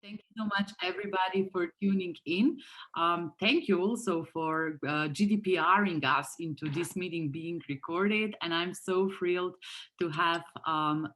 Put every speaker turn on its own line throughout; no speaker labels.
Thank you so much, everybody, for tuning in. Thank you also for GDPRing us into this meeting being recorded. And I'm so thrilled to have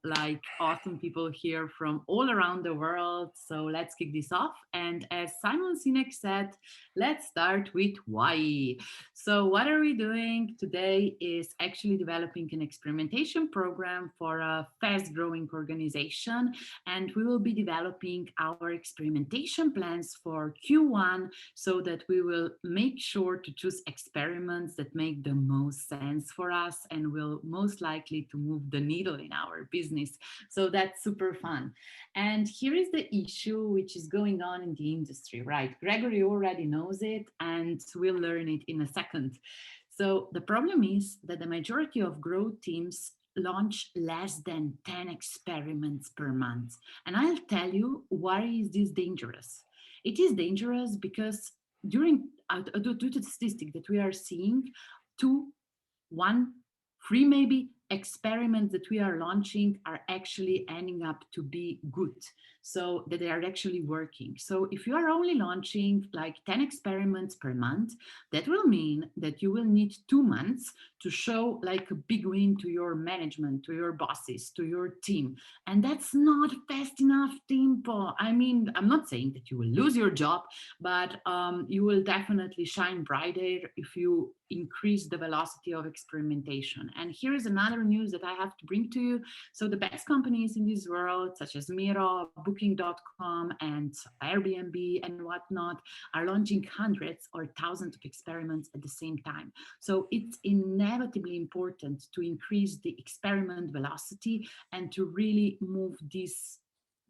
like awesome people here from all around the world. So let's kick this off. And as Simon Sinek said, let's start with why. So what are we doing today is actually developing an experimentation program for a fast growing organization, and we will be developing our experimentation plans for Q1 so that we will make sure to choose experiments that make the most sense for us and will most likely to move the needle in our business. So that's super fun. And here is the issue which is going on in the industry, right? Gregory already knows it and we'll learn it in a second. So the problem is that the majority of growth teams launch less than 10 experiments per month. And I'll tell you why is this dangerous. It is dangerous because due to the statistic that we are seeing, two, one, three maybe experiments that we are launching are actually ending up to be good, so that they are actually working. So if you are only launching like 10 experiments per month, that will mean that you will need 2 months to show like a big win to your management, to your bosses, to your team. And that's not fast enough tempo. I mean, I'm not saying that you will lose your job, but you will definitely shine brighter if you increase the velocity of experimentation. And here is another news that I have to bring to you. So the best companies in this world, such as Miro, Booking.com, and Airbnb and whatnot, are launching hundreds or thousands of experiments at the same time. So it's inevitably important to increase the experiment velocity and to really move this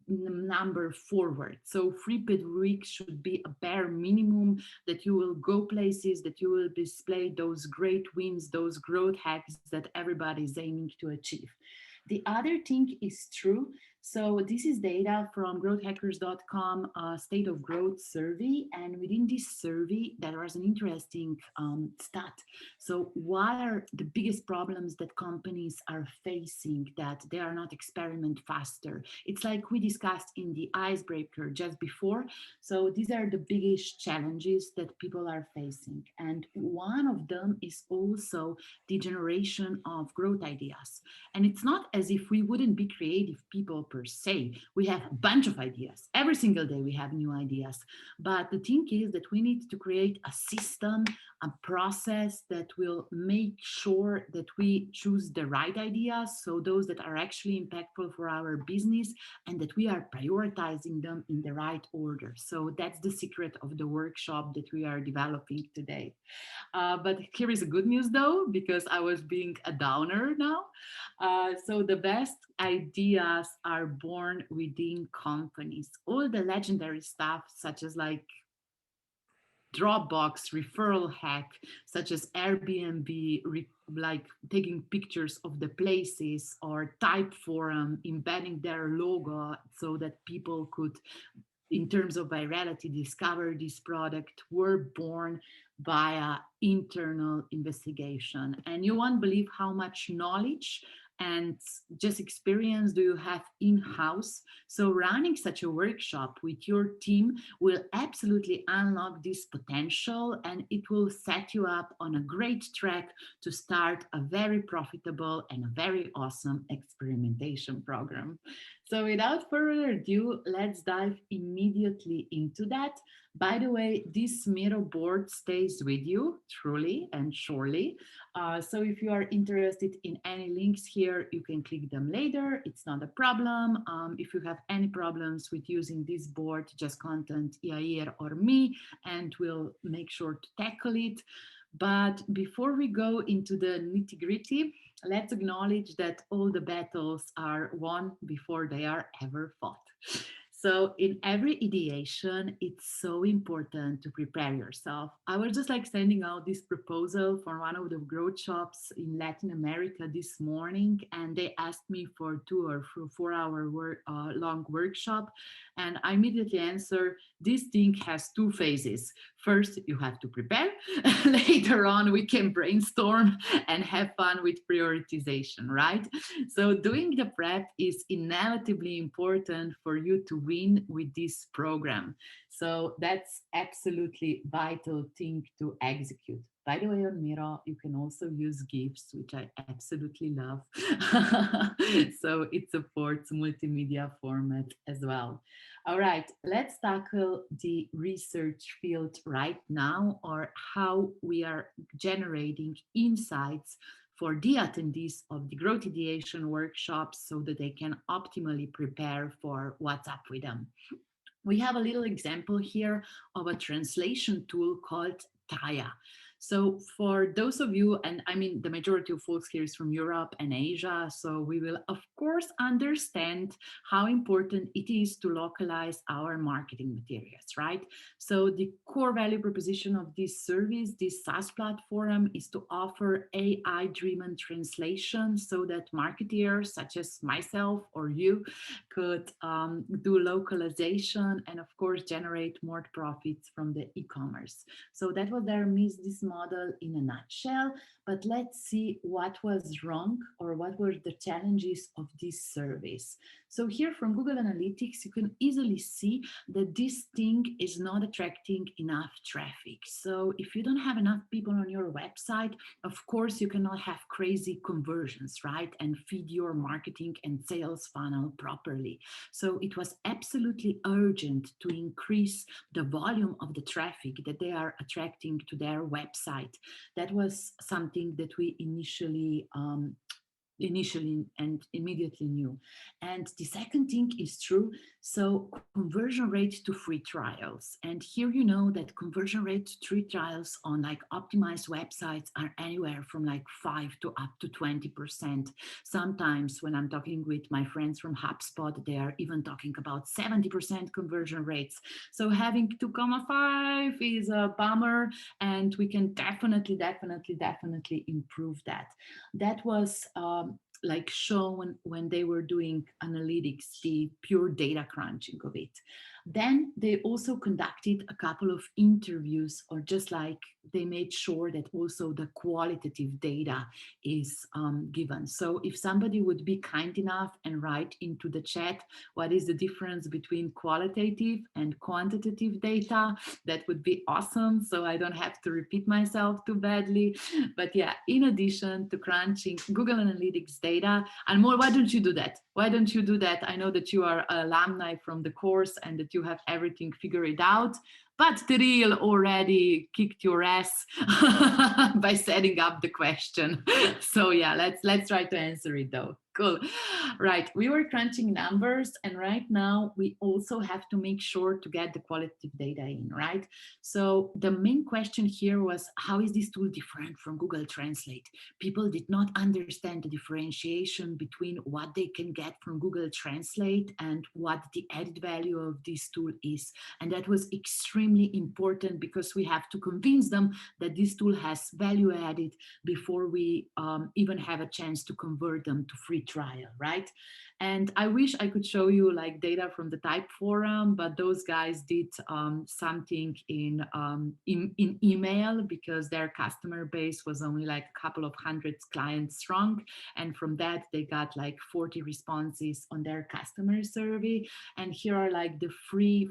number forward. So 3 per week should be a bare minimum, that you will go places, that you will display those great wins, those growth hacks that everybody is aiming to achieve. The other thing is true. So this is data from growthhackers.com state of growth survey. And within this survey, there was an interesting stat. So what are the biggest problems that companies are facing that they are not experiment faster? It's like we discussed in the icebreaker just before. So these are the biggest challenges that people are facing. And one of them is also the generation of growth ideas. And it's not as if we wouldn't be creative people per se. We have a bunch of ideas. Every single day we have new ideas. But the thing is that we need to create a system, a process that will make sure that we choose the right ideas. So those that are actually impactful for our business, and that we are prioritizing them in the right order. So that's the secret of the workshop that we are developing today. But here is a good news though, because I was being a downer now. So the best ideas are born within companies. All the legendary stuff, such as like Dropbox referral hack, such as Airbnb, like taking pictures of the places, or Typeform embedding their logo so that people could, in terms of virality, discover this product, were born via internal investigation. And you won't believe how much knowledge and just experience do you have in-house. So running such a workshop with your team will absolutely unlock this potential, and it will set you up on a great track to start a very profitable and a very awesome experimentation program. So without further ado, let's dive immediately into that. By the way, this Miro board stays with you truly and surely. So if you are interested in any links here, you can click them later. It's not a problem. If you have any problems with using this board, just contact Yair or me, and we'll make sure to tackle it. But before we go into the nitty-gritty, let's acknowledge that all the battles are won before they are ever fought. So in every ideation, it's so important to prepare yourself. I was just like sending out this proposal for one of the growth shops in Latin America this morning, and they asked me for 2 or 4 hour long workshop. And I immediately answer, this thing has 2 phases. First, you have to prepare. Later on, we can brainstorm and have fun with prioritization, right? So doing the prep is inevitably important for you to win win with this program. So that's absolutely vital thing to execute. By the way, on Miro, you can also use GIFs, which I absolutely love. So it supports multimedia format as well. All right, let's tackle the research field right now, or how we are generating insights for the attendees of the growth ideation workshops so that they can optimally prepare for what's up with them. We have a little example here of a translation tool called Taya. So for those of you, and I mean, the majority of folks here is from Europe and Asia, so we will of course understand how important it is to localize our marketing materials, right? So the core value proposition of this service, this SaaS platform, is to offer AI-driven translation so that marketeers such as myself or you could do localization and of course generate more profits from the e-commerce. So that was their business model in a nutshell. But let's see what was wrong or what were the challenges of this service. So here from Google Analytics, you can easily see that this thing is not attracting enough traffic. So if you don't have enough people on your website, of course, you cannot have crazy conversions, right? And feed your marketing and sales funnel properly. So it was absolutely urgent to increase the volume of the traffic that they are attracting to their website. That was something that we initially and immediately knew. And the second thing is true. So conversion rate to free trials. And here you know that conversion rate to free trials on like optimized websites are anywhere from like 5 to up to 20%. Sometimes when I'm talking with my friends from HubSpot, they are even talking about 70% conversion rates. So having 2.5 is a bummer, and we can definitely improve that. That was like shown when they were doing analytics, the pure data crunching of it. Then they also conducted a couple of interviews, or just like they made sure that also the qualitative data is given. So if somebody would be kind enough and write into the chat what is the difference between qualitative and quantitative data, that would be awesome. So I don't have to repeat myself too badly. But yeah, in addition to crunching Google Analytics data, and more, why don't you do that? Why don't you do that? I know that you are alumni from the course and that you have everything figured out, but the real already kicked your ass by setting up the question. So yeah, let's try to answer it though. Cool. Right, we were crunching numbers, and right now we also have to make sure to get the qualitative data in, right? So the main question here was, how is this tool different from Google Translate? People did not understand the differentiation between what they can get from Google Translate and what the added value of this tool is. And that was extremely important because we have to convince them that this tool has value added before we even have a chance to convert them to free trial, right? And I wish I could show you like data from the Type forum, but those guys did something in email because their customer base was only like a couple of hundreds clients strong. And from that, they got like 40 responses on their customer survey. And here are like the free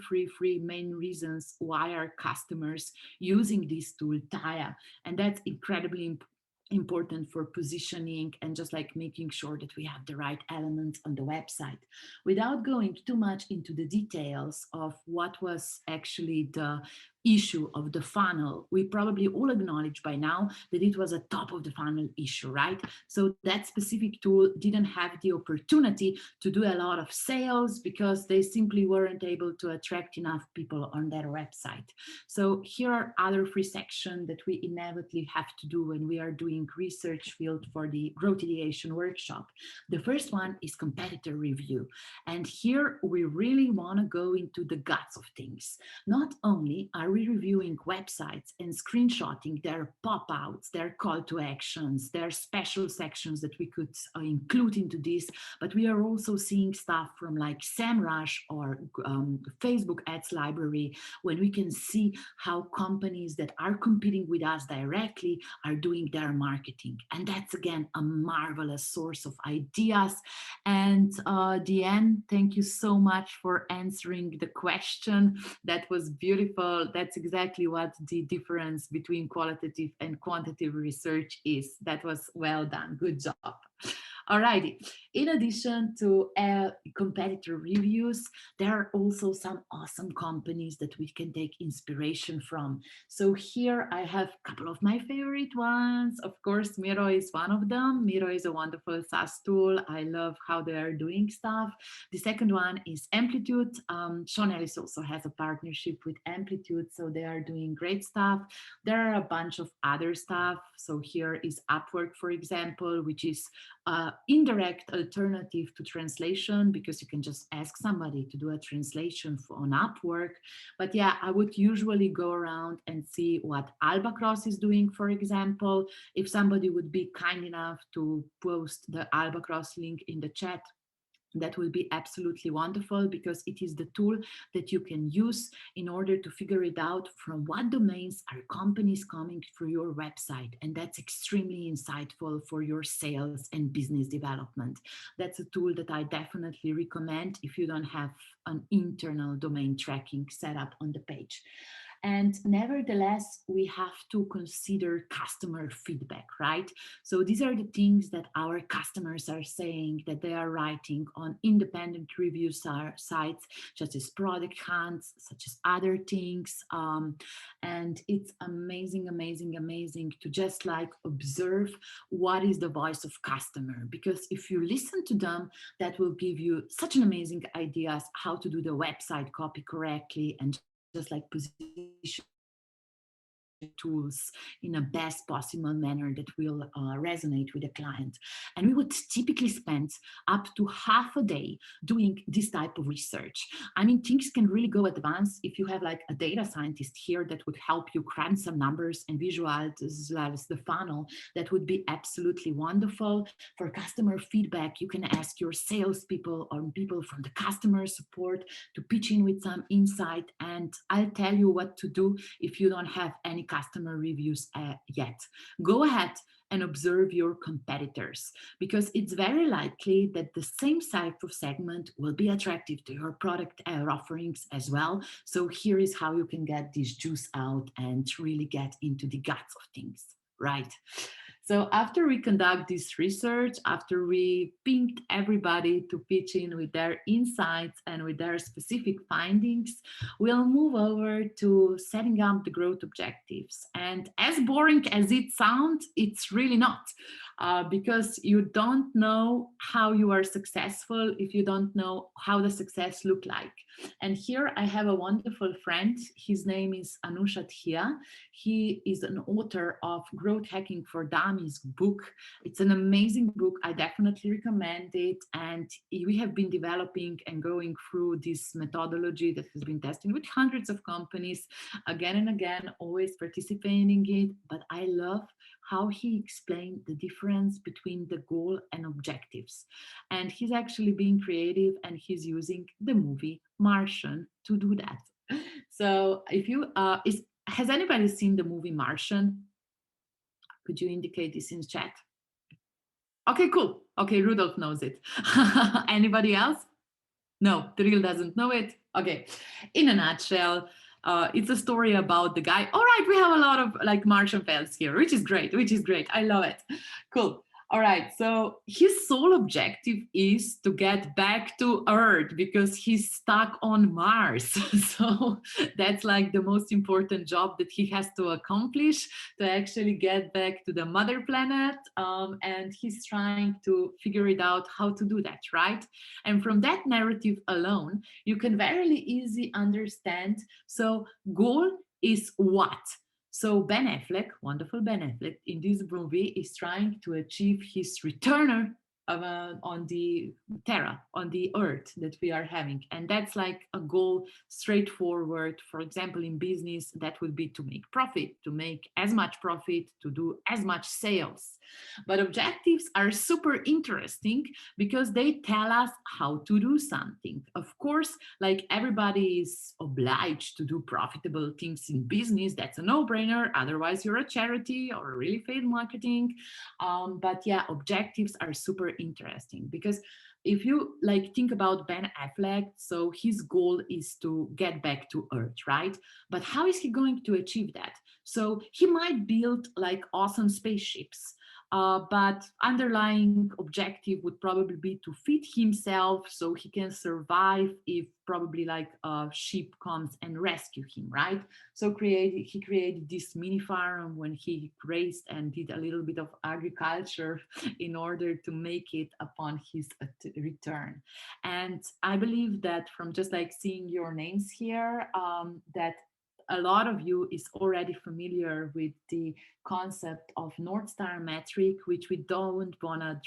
main reasons why are customers using this tool, Taya. And that's incredibly important for positioning and just like making sure that we have the right elements on the website. Without going too much into the details of what was actually the issue of the funnel, we probably all acknowledge by now that it was a top of the funnel issue, right? So that specific tool didn't have the opportunity to do a lot of sales because they simply weren't able to attract enough people on their website. So here are other free sections that we inevitably have to do when we are doing research field for the growth ideation workshop. The first one is competitor review. And here we really want to go into the guts of things. Not only are we re-reviewing websites and screenshotting their pop-outs, their call to actions, their special sections that we could include into this. But we are also seeing stuff from like SEMrush or Facebook Ads Library, when we can see how companies that are competing with us directly are doing their marketing. And that's again a marvelous source of ideas. And Deanne, thank you so much for answering the question. That was beautiful. That's exactly what the difference between qualitative and quantitative research is. That was well done. Good job. Alrighty. In addition to competitor reviews, there are also some awesome companies that we can take inspiration from. So here I have a couple of my favorite ones. Of course, Miro is one of them. Miro is a wonderful SaaS tool. I love how they are doing stuff. The second one is Amplitude. Sean Ellis also has a partnership with Amplitude, so they are doing great stuff. There are a bunch of other stuff. So here is Upwork, for example, which is indirect alternative to translation, because you can just ask somebody to do a translation on Upwork. But yeah, I would usually go around and see what Albacross is doing, for example. If somebody would be kind enough to post the Albacross link in the chat, that will be absolutely wonderful, because it is the tool that you can use in order to figure it out from what domains are companies coming through your website. And that's extremely insightful for your sales and business development. That's a tool that I definitely recommend if you don't have an internal domain tracking set up on the page. And nevertheless, we have to consider customer feedback, right? So these are the things that our customers are saying, that they are writing on independent review sites, such as Product Hunts, such as other things. And it's amazing, amazing, amazing to just like observe what is the voice of customer, because if you listen to them, that will give you such an amazing ideas how to do the website copy correctly, and just like position tools in a best possible manner that will resonate with the client. And we would typically spend up to half a day doing this type of research. I mean, things can really go advanced if you have like a data scientist here that would help you crunch some numbers and visualize the funnel. That would be absolutely wonderful. For customer feedback, you can ask your salespeople or people from the customer support to pitch in with some insight, and I'll tell you what to do if you don't have any customer reviews yet. Go ahead and observe your competitors, because it's very likely that the same type of segment will be attractive to your product offerings as well. So here is how you can get this juice out and really get into the guts of things, right? So after we conduct this research, after we pinged everybody to pitch in with their insights and with their specific findings, we'll move over to setting up the growth objectives. And as boring as it sounds, it's really not. Because you don't know how you are successful if you don't know how the success look like. And here I have a wonderful friend. His name is Anushat Hia. He is an author of Growth Hacking for Dummies book. It's an amazing book. I definitely recommend it. And we have been developing and going through this methodology that has been tested with hundreds of companies again and again, always participating in it. But I love how he explained the difference between the goal and objectives. And he's actually being creative, and he's using the movie Martian to do that. So if you, has anybody seen the movie Martian? Could you indicate this in chat? Okay, cool. Okay, Rudolph knows it. Anybody else? No, Tyrell doesn't know it. Okay, in a nutshell, it's a story about the guy. All right, we have a lot of like Martian fans here, which is great, which is great. I love it. Cool. All right, so his sole objective is to get back to Earth because he's stuck on Mars. So that's like the most important job that he has to accomplish, to actually get back to the mother planet. And he's trying to figure it out how to do that, right? And from that narrative alone, you can very easily understand. So goal is what? So Ben Affleck, wonderful Ben Affleck, in this movie is trying to achieve his returner on the terra, on the earth that we are having. And that's like a goal, straightforward. For example, in business, that would be to make profit, to make as much profit, to do as much sales. But objectives are super interesting because they tell us how to do something. Of course, like everybody is obliged to do profitable things in business. That's a no-brainer. Otherwise, you're a charity or a really failed marketing. But yeah, objectives are super interesting because if you like think about Ben Affleck, so his goal is to get back to Earth, right? But how is he going to achieve that? So he might build like awesome spaceships, but underlying objective would probably be to feed himself so he can survive if probably like a ship comes and rescue him, right? So he created this mini farm when he raised and did a little bit of agriculture in order to make it upon his return. And I believe that from just like seeing your names here, that a lot of you is already familiar with the concept of North Star metric, which we don't want to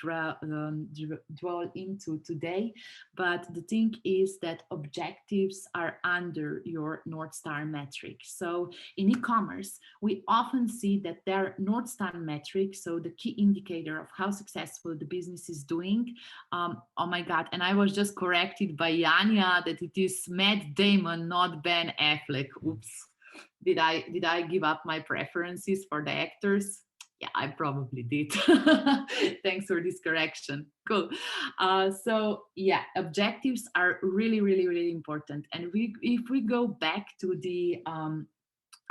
dwell into today. But the thing is that objectives are under your North Star metric. So in e-commerce, we often see that their North Star metric, so the key indicator of how successful the business is doing. Oh my God. And I was just corrected by Yania that it is Matt Damon, not Ben Affleck. Oops. Did I give up my preferences for the actors? Yeah, I probably did. Thanks for this correction. Cool. So yeah, objectives are really, really, really important. And if we go back to the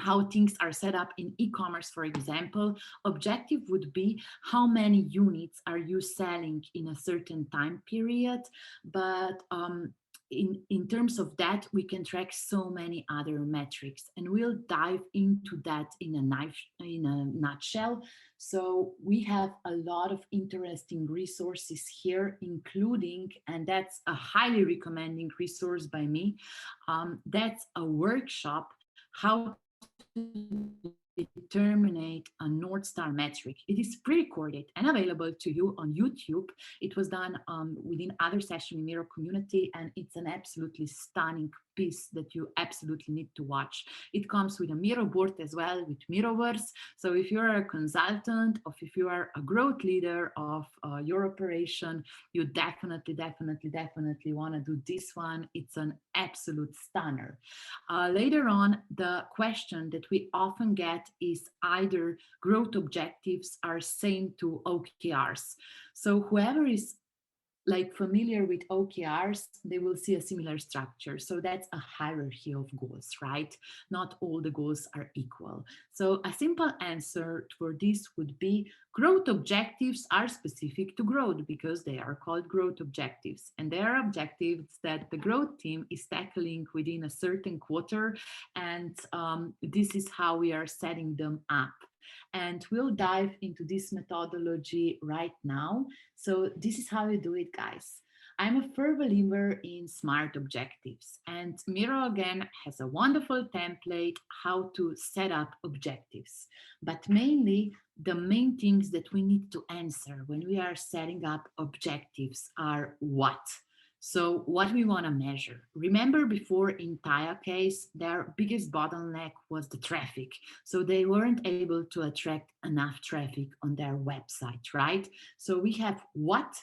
how things are set up in e-commerce, for example, objective would be how many units are you selling in a certain time period. But in terms of that, we can track so many other metrics, and we'll dive into that in a nutshell. So we have a lot of interesting resources here, including, and that's a highly recommending resource by me, that's a workshop, how determine a North Star metric. It is pre-recorded and available to you on YouTube. It was done within other session in Miro community, and it's an absolutely stunning piece that you absolutely need to watch. It comes with a Miro board as well, with Miroverse. So if you're a consultant, or if you are a growth leader of your operation, you definitely want to do this one. It's an absolute stunner. Later on, the question that we often get is either growth objectives are same to OKRs. So whoever is like familiar with OKRs, they will see a similar structure. So that's a hierarchy of goals, right? Not all the goals are equal. So a simple answer for this would be growth objectives are specific to growth because they are called growth objectives. And they are objectives that the growth team is tackling within a certain quarter. And this is how we are setting them up. And we'll dive into this methodology right now. So this is how you do it, guys. I'm a firm believer in SMART objectives, and Miro again has a wonderful template how to set up objectives. But mainly, the main things that we need to answer when we are setting up objectives are what? So what we want to measure. Remember before in Taya case, their biggest bottleneck was the traffic. So they weren't able to attract enough traffic on their website, right? So we have what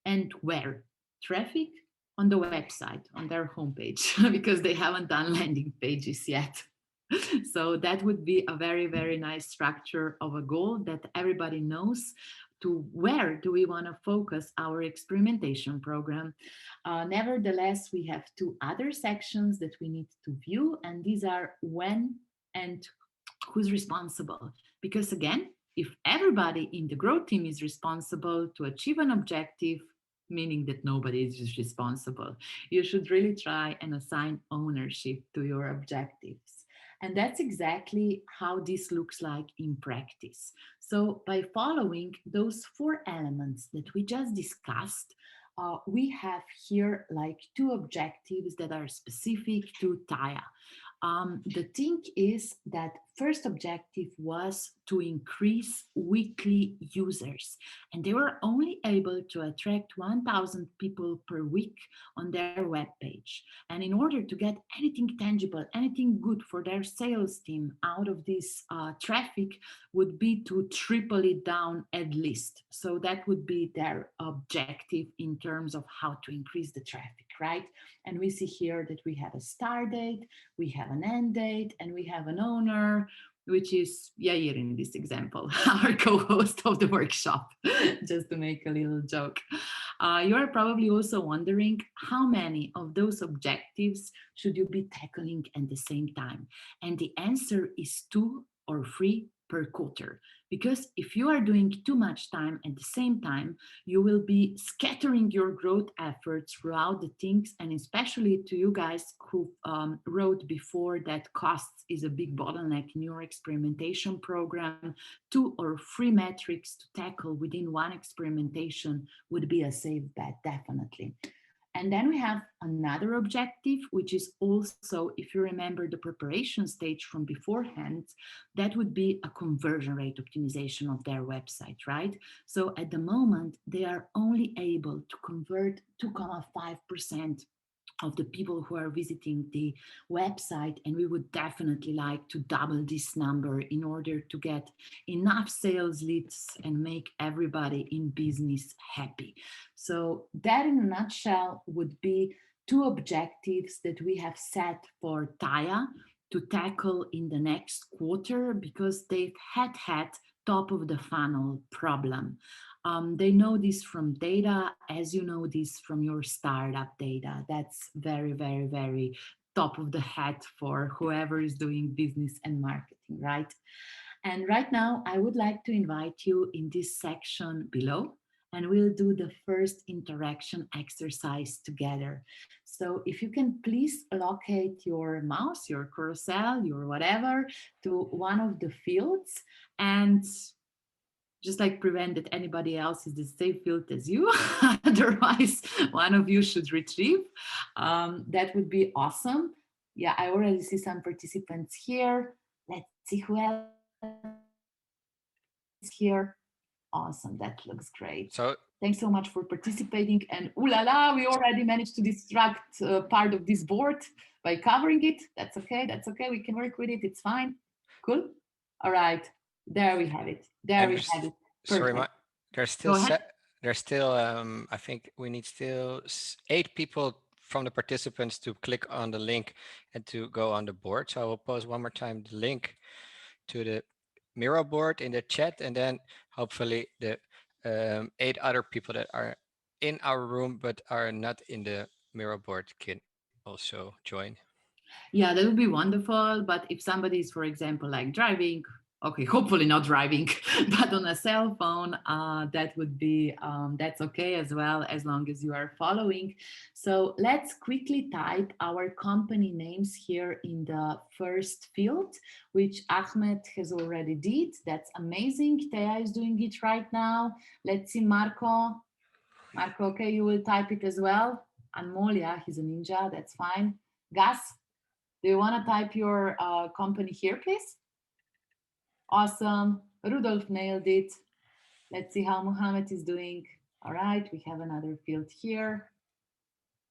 and where. Traffic on the website, on their homepage, because they haven't done landing pages yet. So that would be a very, very nice structure of a goal that everybody knows to where do we want to focus our experimentation program. Nevertheless, we have two other sections that we need to view, and these are when and who's responsible. Because again, if everybody in the growth team is responsible to achieve an objective, meaning that nobody is responsible, you should really try and assign ownership to your objectives. And that's exactly how this looks like in practice. So by following those four elements that we just discussed, we have here like two objectives that are specific to Taya. The thing is that first objective was to increase weekly users. And they were only able to attract 1,000 people per week on their webpage. And in order to get anything tangible, anything good for their sales team out of this traffic would be to triple it down at least. So that would be their objective in terms of how to increase the traffic, right? And we see here that we have a start date, we have an end date, and we have an owner, which is Yair in this example, our co-host of the workshop, just to make a little joke. You're probably also wondering how many of those objectives should you be tackling at the same time? And the answer is 2 or 3 per quarter. Because if you are doing too much time at the same time, you will be scattering your growth efforts throughout the things, and especially to you guys who wrote before that costs is a big bottleneck in your experimentation program. 2 or 3 metrics to tackle within one experimentation would be a safe bet, definitely. And then we have another objective, which is also, if you remember the preparation stage from beforehand, that would be a conversion rate optimization of their website, right? So at the moment, they are only able to convert 2.5% of the people who are visiting the website, and we would definitely like to double this number in order to get enough sales leads and make everybody in business happy. So that in a nutshell would be 2 objectives that we have set for Taya to tackle in the next quarter, because they've had top of the funnel problem. They know this from data, as you know this from your startup data. That's very, very, very top of the hat for whoever is doing business and marketing, right? And right now, I would like to invite you in this section below, and we'll do the first interaction exercise together. So if you can please locate your mouse, your carousel, your whatever, to one of the fields, and just like prevent that anybody else is the same field as you. Otherwise, one of you should retrieve. That would be awesome. Yeah, I already see some participants here. Let's see who else is here. Awesome, that looks great.
So
thanks so much for participating. And ooh la la, we already managed to distract part of this board by covering it. That's okay, that's okay. We can work with it, it's fine. Cool. All right, there we have it. There
and
we have it.
sorry,
Perfect.
there's
Go
still
ahead.
there's still I think we need still 8 people from the participants to click on the link and to go on the board. So I will post one more time the link to the Miro board in the chat, and then hopefully the 8 other people that are in our room but are not in the Miro board can also join.
Yeah, that would be wonderful. But if somebody is, for example, like driving, okay, hopefully not driving, but on a cell phone, that would be, that's okay as well, as long as you are following. So let's quickly type our company names here in the first field, which Ahmed has already did. That's amazing. Thea is doing it right now. Let's see, Marco. Marco, okay, you will type it as well. Anmolia, he's a ninja, that's fine. Gus, do you want to type your company here, please? Awesome. Rudolf nailed it. Let's see how Mohammed is doing. All right, we have another field here.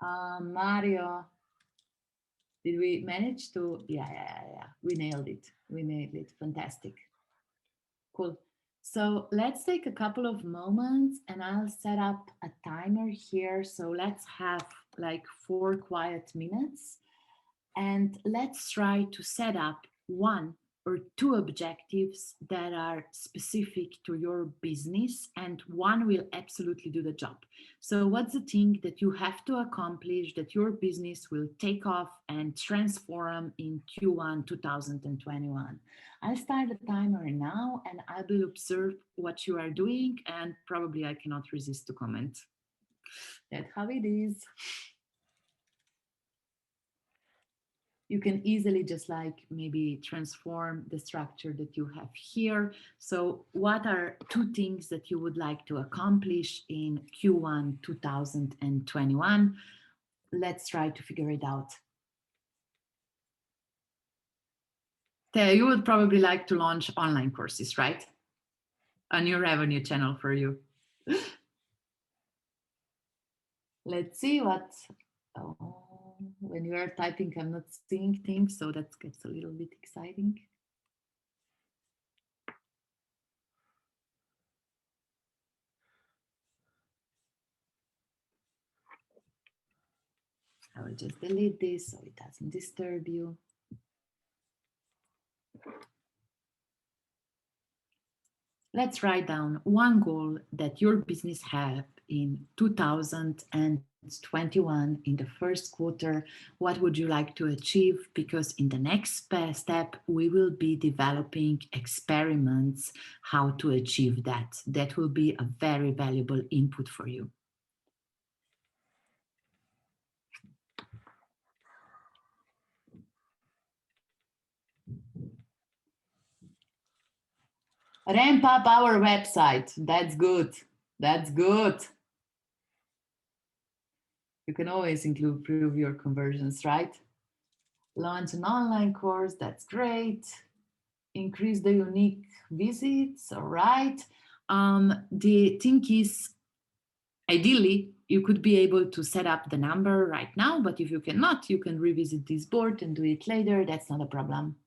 Mario, did we manage to? Yeah. We nailed it. We nailed it. Fantastic. Cool. So let's take a couple of moments and I'll set up a timer here. So let's have like 4 quiet minutes. And let's try to set up 1 or 2 objectives that are specific to your business, and 1 will absolutely do the job. So what's the thing that you have to accomplish that your business will take off and transform in Q1 2021? I'll start the timer now and I will observe what you are doing, and probably I cannot resist to comment. That's how it is. You can easily just like maybe transform the structure that you have here. So what are 2 things that you would like to accomplish in Q1 2021? Let's try to figure it out. You would probably like to launch online courses, right? A new revenue channel for you. Let's see what. Oh, when you are typing, I'm not seeing things, so that gets a little bit exciting. I will just delete this so it doesn't disturb you. Let's write down one goal that your business had in 2021 in the first quarter. What would you like to achieve? Because in the next step, we will be developing experiments how to achieve that. That will be a very valuable input for you. Ramp up our website. That's good. That's good. You can always improve your conversions, right? Launch an online course. That's great. Increase the unique visits. All right. The thing is, ideally, you could be able to set up the number right now, but if you cannot, you can revisit this board and do it later. That's not a problem.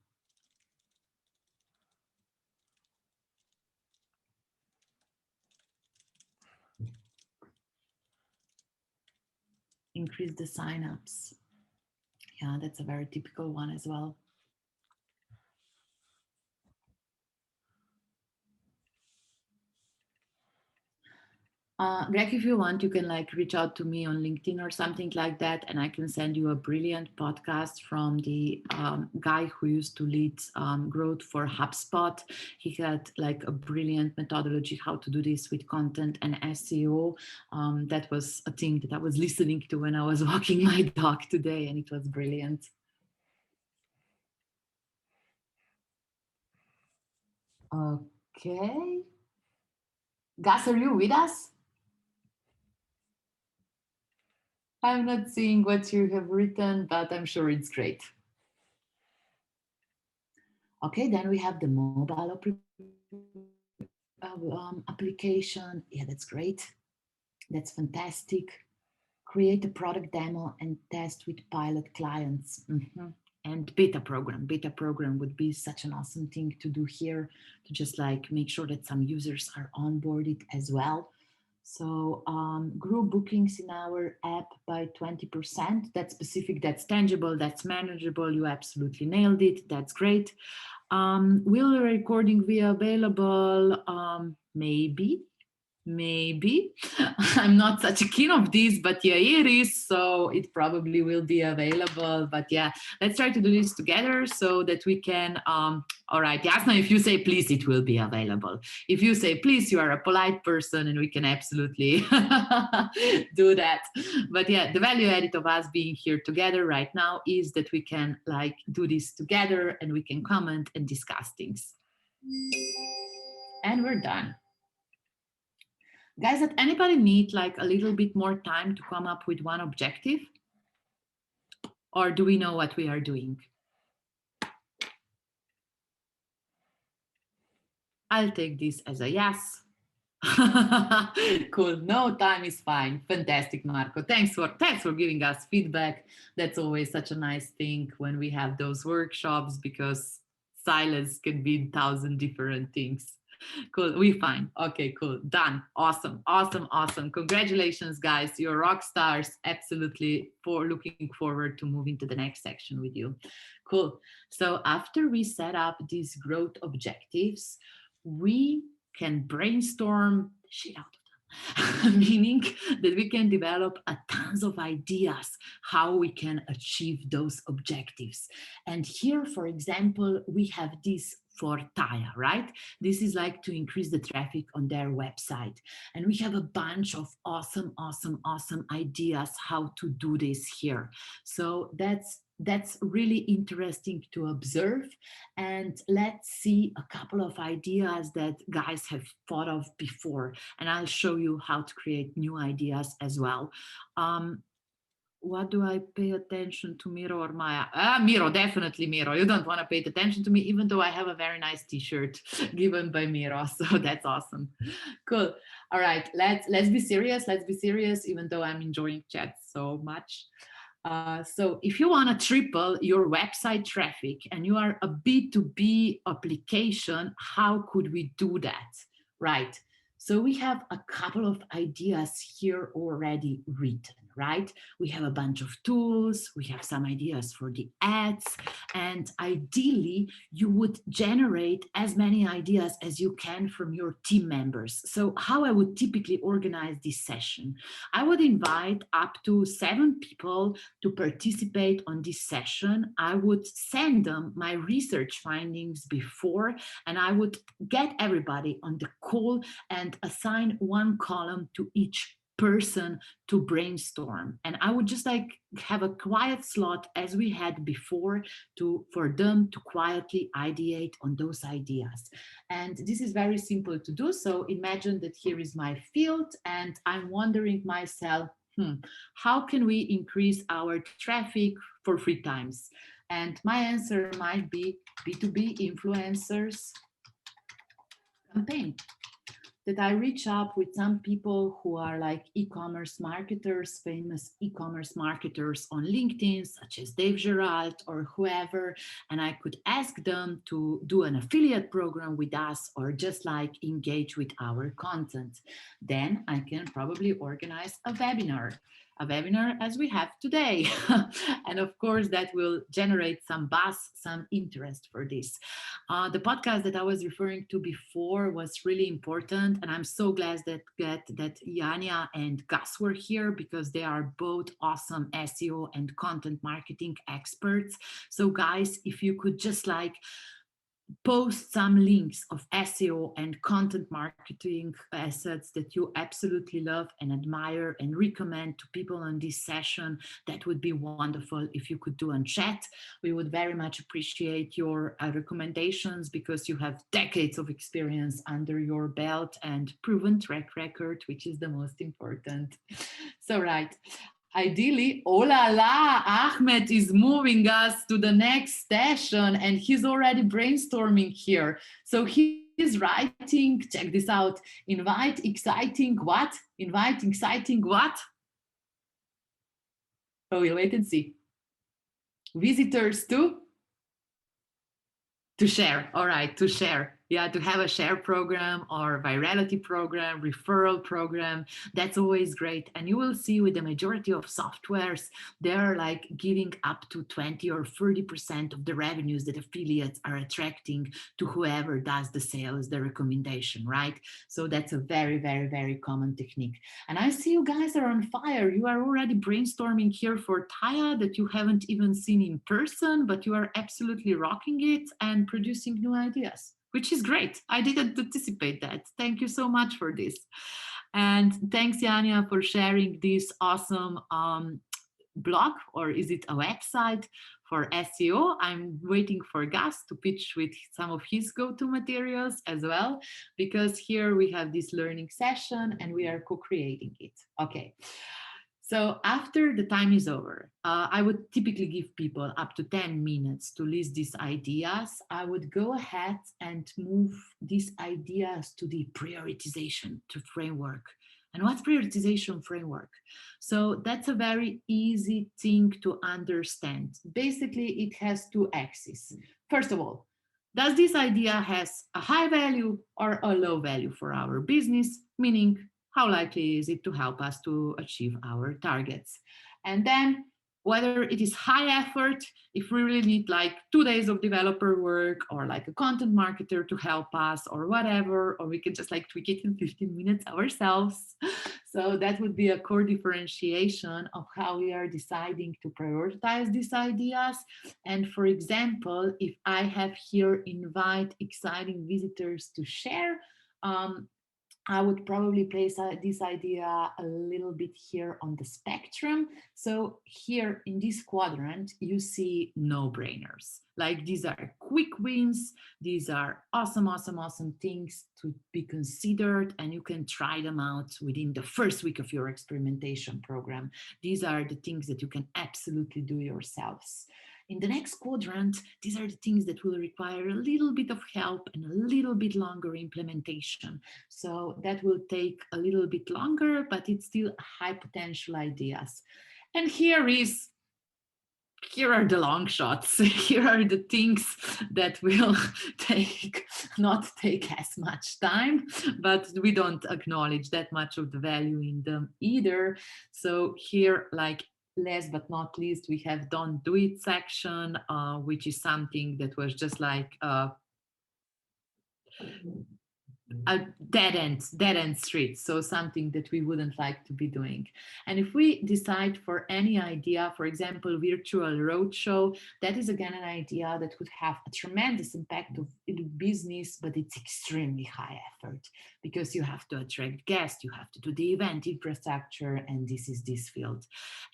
Increase the signups. Yeah, that's a very typical one as well. Greg, if you want, you can like reach out to me on LinkedIn or something like that, and I can send you a brilliant podcast from the guy who used to lead growth for HubSpot. He had like a brilliant methodology how to do this with content and SEO. That was a thing that I was listening to when I was walking my dog today, and it was brilliant. Okay. Gus, are you with us? I'm not seeing what you have written, but I'm sure it's great. Okay, then we have the mobile application. Yeah, that's great. That's fantastic. Create a product demo and test with pilot clients. And beta program. Beta program would be such an awesome thing to do here, to just like make sure that some users are onboarded as well. So grew bookings in our app by 20%. That's specific, that's tangible, that's manageable. You absolutely nailed it. That's great. Will the recording be available? Maybe. I'm not such a keen of this, but yeah, it is, so it probably will be available. But yeah, let's try to do this together so that we can all right, Jasna, if you say please, it will be available. If you say please, you are a polite person and we can absolutely do that. But yeah, the value added of us being here together right now is that we can like do this together and we can comment and discuss things. And we're done. Guys, does anybody need like a little bit more time to come up with one objective? Or do we know what we are doing? I'll take this as a yes. Cool. No, time is fine. Fantastic, Marco. Thanks for giving us feedback. That's always such a nice thing when we have those workshops, because silence can be 1,000 different things. Cool. We fine. Okay, cool. Done. Awesome. Congratulations, guys. You're rock stars. Absolutely looking forward to moving to the next section with you. Cool. So after we set up these growth objectives, we can brainstorm the shit out of them, meaning that we can develop a tons of ideas how we can achieve those objectives. And here, for example, we have this for Taya, right? This is like to increase the traffic on their website. And we have a bunch of awesome ideas how to do this here. So that's really interesting to observe. And let's see a couple of ideas that guys have thought of before. And I'll show you how to create new ideas as well. What do I pay attention to, Miro or Maya? Miro, definitely Miro. You don't want to pay attention to me, even though I have a very nice T-shirt given by Miro. So that's awesome. Cool. All right, let's be serious. Let's be serious, even though I'm enjoying chat so much. So if you want to triple your website traffic and you are a B2B application, how could we do that? Right. So we have a couple of ideas here already written, right? We have a bunch of tools, we have some ideas for the ads, and ideally you would generate as many ideas as you can from your team members. So how I would typically organize this session, I would invite up to 7 people to participate on this session. I would send them my research findings before, and I would get everybody on the call and assign one column to each person to brainstorm. And I would just like have a quiet slot as we had before to for them to quietly ideate on those ideas. And this is very simple to do. So imagine that here is my field and I'm wondering myself, how can we increase our traffic for 3 times? And my answer might be B2B influencers campaign, that I reach up with some people who are like e-commerce marketers, famous e-commerce marketers on LinkedIn, such as Dave Gerald or whoever, and I could ask them to do an affiliate program with us or just like engage with our content. Then I can probably organize a webinar as we have today. And of course, that will generate some buzz, some interest for this. The podcast that I was referring to before was really important, and I'm so glad that Yania and Gus were here because they are both awesome SEO and content marketing experts. So, guys, if you could just like post some links of SEO and content marketing assets that you absolutely love and admire and recommend to people on this session, that would be wonderful if you could do on chat. We would very much appreciate your recommendations because you have decades of experience under your belt and proven track record, which is the most important. So, right. Ideally, oh la la, Ahmed is moving us to the next session and he's already brainstorming here. So he's writing, check this out, invite exciting what? Invite exciting what? Oh, we'll wait and see. Visitors to share. All right, to share. Yeah, to have a share program or virality program, referral program. That's always great. And you will see with the majority of softwares, they're like giving up to 20 or 30% of the revenues that affiliates are attracting to whoever does the sales, the recommendation, right? So that's a very, very, very common technique. And I see you guys are on fire. You are already brainstorming here for Taya that you haven't even seen in person, but you are absolutely rocking it and producing new ideas, which is great. I didn't anticipate that. Thank you so much for this. And thanks, Yania, for sharing this awesome blog, or is it a website for SEO? I'm waiting for Gus to pitch with some of his go-to materials as well, because here we have this learning session and we are co-creating it. Okay. So after the time is over, I would typically give people up to 10 minutes to list these ideas. I would go ahead and move these ideas to the prioritization to framework. And what's prioritization framework? So that's a very easy thing to understand. Basically, it has two axes. First of all, does this idea has a high value or a low value for our business? Meaning, how likely is it to help us to achieve our targets? And then whether it is high effort, if we really need like 2 days of developer work or like a content marketer to help us or whatever, or we can just like tweak it in 15 minutes ourselves. So that would be a core differentiation of how we are deciding to prioritize these ideas. And for example, if I have here invite exciting visitors to share, um, I would probably place this idea a little bit here on the spectrum. So here in this quadrant, you see no-brainers. Like these are quick wins. These are awesome, awesome, awesome things to be considered, and you can try them out within the first week of your experimentation program. These are the things that you can absolutely do yourselves. In the next quadrant, these are the things that will require a little bit of help and a little bit longer implementation. So that will take a little bit longer, but it's still high potential ideas. And here are the long shots. Here are the things that will not take as much time, but we don't acknowledge that much of the value in them either. So here, like last but not least, we have don't do it section, which is something that was just like a dead end street, so something that we wouldn't like to be doing. And if we decide for any idea, for example virtual roadshow, that is again an idea that could have a tremendous impact of business, but it's extremely high effort because you have to attract guests, you have to do the event infrastructure, and this is this field.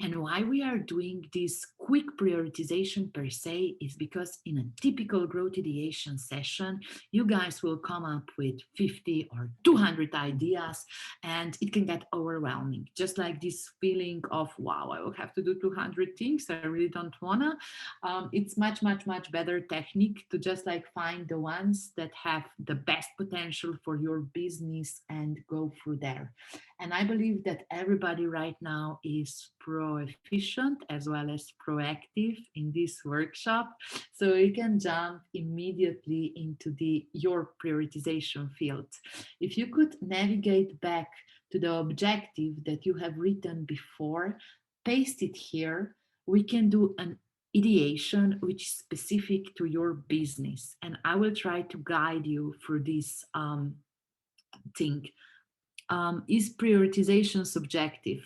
And why we are doing this quick prioritization per se is because in a typical growth ideation session, you guys will come up with 50 or 200 ideas, and it can get overwhelming. Just like this feeling of, wow, I will have to do 200 things. I really don't wanna. It's much, much, much better technique to just like find the ones that have the best potential for your business and go through there. And I believe that everybody right now is pro-efficient as well as proactive in this workshop. So you can jump immediately into your prioritization field. If you could navigate back to the objective that you have written before, paste it here, we can do an ideation which is specific to your business. And I will try to guide you through this thing. Is prioritization subjective?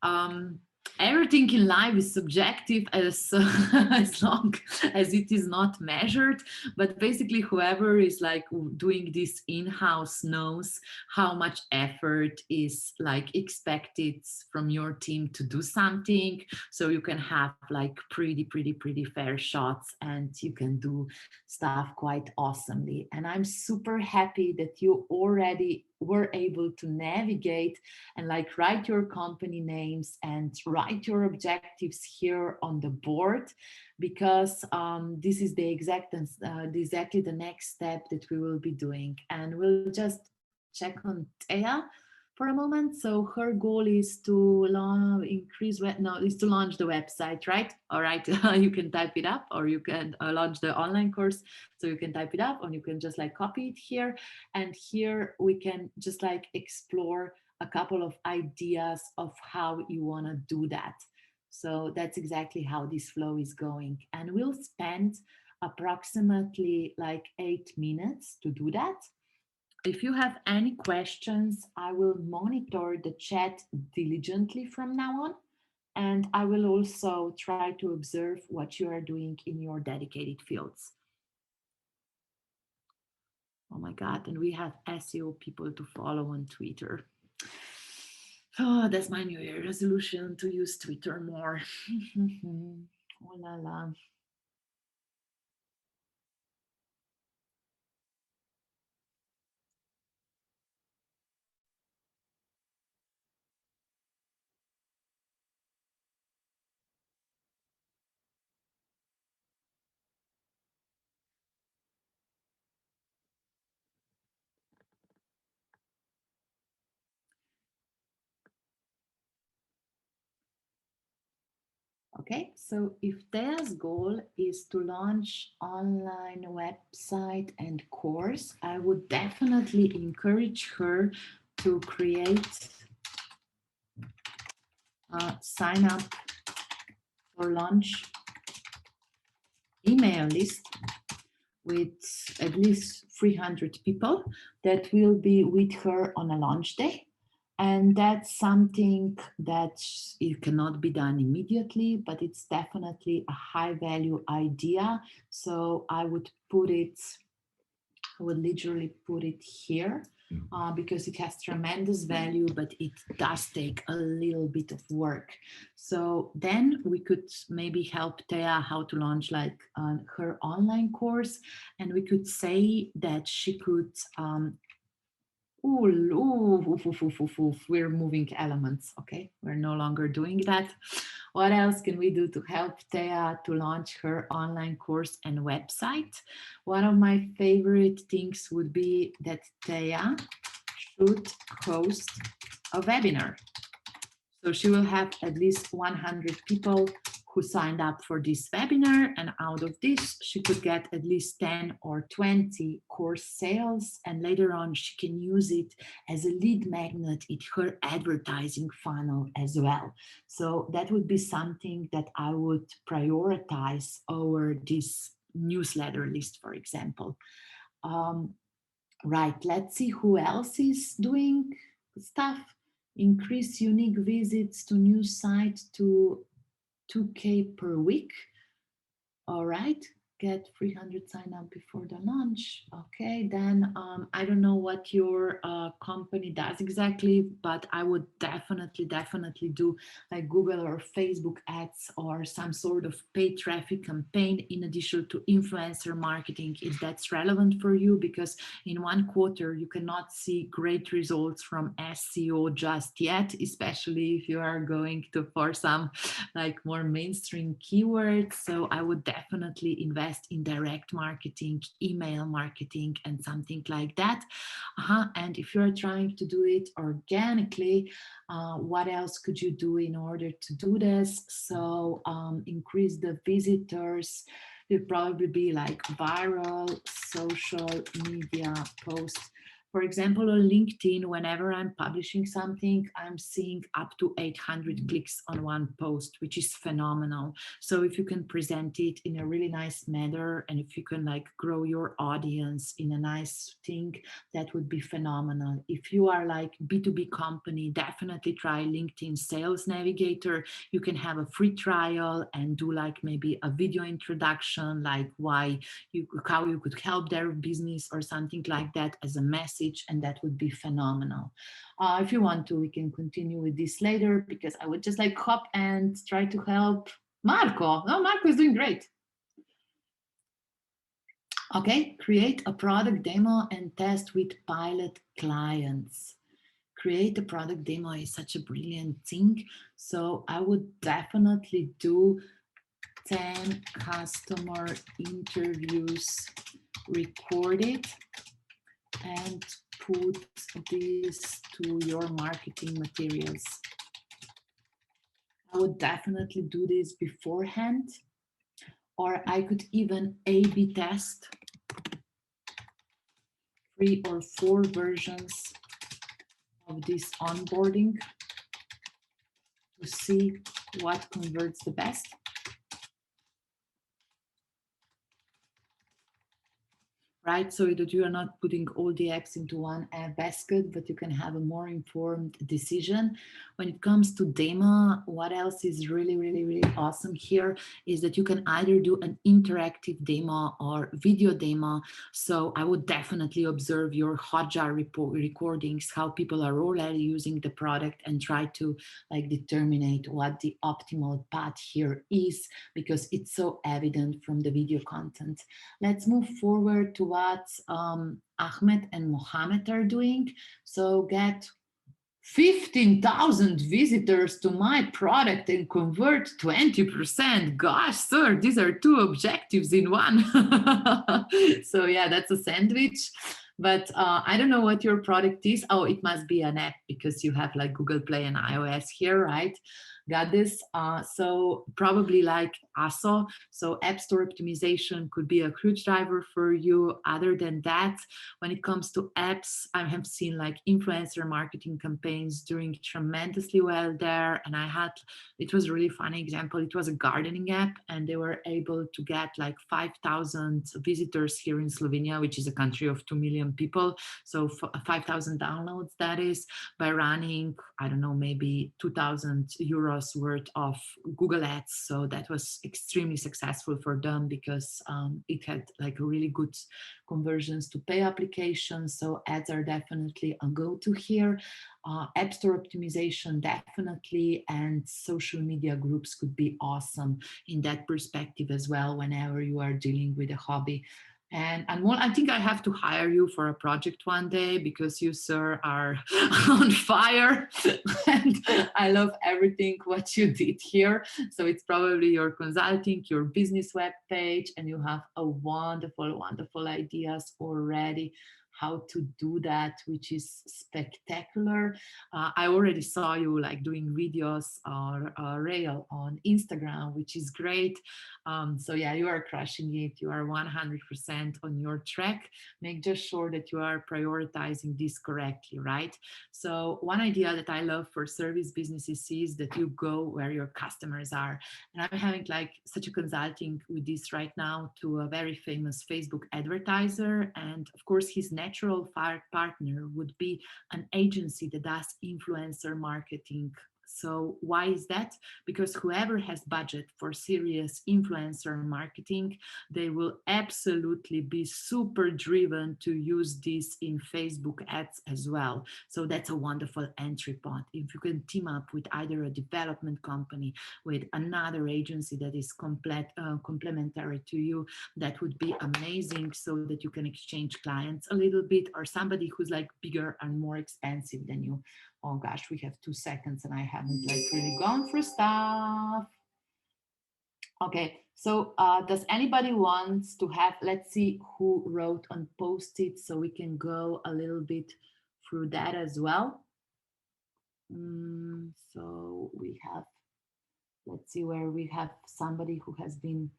Um, Everything in life is subjective as as long as it is not measured, but basically whoever is like doing this in-house knows how much effort is like expected from your team to do something, so you can have like pretty fair shots and you can do stuff quite awesomely. And I'm super happy that you already were able to navigate and like write your company names and write your objectives here on the board, because this is the exactly the next step that we will be doing. And we'll just check on Thea for a moment. So her goal is to is to launch the website, right? All right, you can type it up, or you can launch the online course. So you can type it up, or you can just like copy it here. And here we can just like explore a couple of ideas of how you want to do that. So that's exactly how this flow is going. And we'll spend approximately like 8 minutes to do that. If you have any questions, I will monitor the chat diligently from now on. And I will also try to observe what you are doing in your dedicated fields. Oh my God, and we have SEO people to follow on Twitter. Oh, that's my New Year resolution, to use Twitter more. Oh la la. Okay, so if Thea's goal is to launch online website and course, I would definitely encourage her to create a sign up for launch email list with at least 300 people that will be with her on a launch day. And that's something that it cannot be done immediately, but it's definitely a high value idea. So I would literally put it here. because it has tremendous value, but it does take a little bit of work. So then we could maybe help Thea how to launch like her online course, and we could say that she could we're moving elements. Okay, we're no longer doing that. What else can we do to help Thea to launch her online course and website? One of my favorite things would be that Thea should host a webinar. So she will have at least 100 people who signed up for this webinar, and out of this she could get at least 10 or 20 course sales, and later on she can use it as a lead magnet in her advertising funnel as well. So that would be something that I would prioritize over this newsletter list, for example. Right, let's see who else is doing stuff. Increase unique visits to news site to 2K per week. All right, get 300 sign up before the launch. Okay, then I don't know what your company does exactly, but I would definitely do like Google or Facebook ads or some sort of paid traffic campaign in addition to influencer marketing if that's relevant for you, because in one quarter you cannot see great results from SEO just yet, especially if you are going to for some like more mainstream keywords. So I would definitely invest in direct marketing, email marketing, and something like that. And if you're trying to do it organically, what else could you do in order to do this? So increase the visitors. It'd probably be like viral social media posts. For example, on LinkedIn, whenever I'm publishing something, I'm seeing up to 800 clicks on one post, which is phenomenal. So if you can present it in a really nice manner, and if you can like grow your audience in a nice thing, that would be phenomenal. If you are like B2B company, definitely try LinkedIn Sales Navigator. You can have a free trial and do like maybe a video introduction, like how you could help their business or something like that as a message, and that would be phenomenal. If you want to, we can continue with this later, because I would just like hop and try to help Marco. No, Marco is doing great. Okay, create a product demo and test with pilot clients. Create a product demo is such a brilliant thing. So I would definitely do 10 customer interviews recorded and put this to your marketing materials. I would definitely do this beforehand, or I could even A/B test 3 or 4 versions of this onboarding to see what converts the best. Right, so that you are not putting all the eggs into one basket, but you can have a more informed decision. When it comes to demo, what else is really awesome here is that you can either do an interactive demo or video demo. So I would definitely observe your Hotjar recordings, how people are already using the product, and try to like determine what the optimal path here is, because it's so evident from the video content. Let's move forward to what Ahmed and Mohammed are doing. So get 15,000 visitors to my product and convert 20%. Gosh, sir, these are 2 objectives in one. So yeah, that's a sandwich. But I don't know what your product is. Oh, it must be an app, because you have like Google Play and iOS here, right? Got this. So probably like ASO. So App Store optimization could be a huge driver for you. Other than that, when it comes to apps, I have seen like influencer marketing campaigns doing tremendously well there. And it was a really funny example. It was a gardening app, and they were able to get like 5,000 visitors here in Slovenia, which is a country of 2 million people. So 5,000 downloads, that is, by running, I don't know, maybe 2,000 euros worth of Google Ads. So that was extremely successful for them because it had like really good conversions to pay applications. So ads are definitely a go-to here. App Store optimization, definitely, and social media groups could be awesome in that perspective as well whenever you are dealing with a hobby. And well, I think I have to hire you for a project one day because you, sir, are on fire. And I love everything what you did here. So it's probably your consulting, your business web page, and you have a wonderful, wonderful ideas already how to do that, which is spectacular. I already saw you like doing videos or rail on Instagram, which is great. So yeah, you are crushing it. You are 100% on your track. Make just sure that you are prioritizing this correctly, right? So one idea that I love for service businesses is that you go where your customers are. And I'm having like such a consulting with this right now to a very famous Facebook advertiser. And of course, his natural partner would be an agency that does influencer marketing. So why is that? Because whoever has budget for serious influencer marketing, they will absolutely be super driven to use this in Facebook ads as well. So that's a wonderful entry point. If you can team up with either a development company, with another agency that is complementary to you, that would be amazing so that you can exchange clients a little bit, or somebody who's like bigger and more expensive than you. Oh gosh, we have 2 seconds and I haven't like really gone through stuff. Okay, so does anybody wants to have, let's see who wrote on post-it so we can go a little bit through that as well. So we have, let's see where we have somebody who has been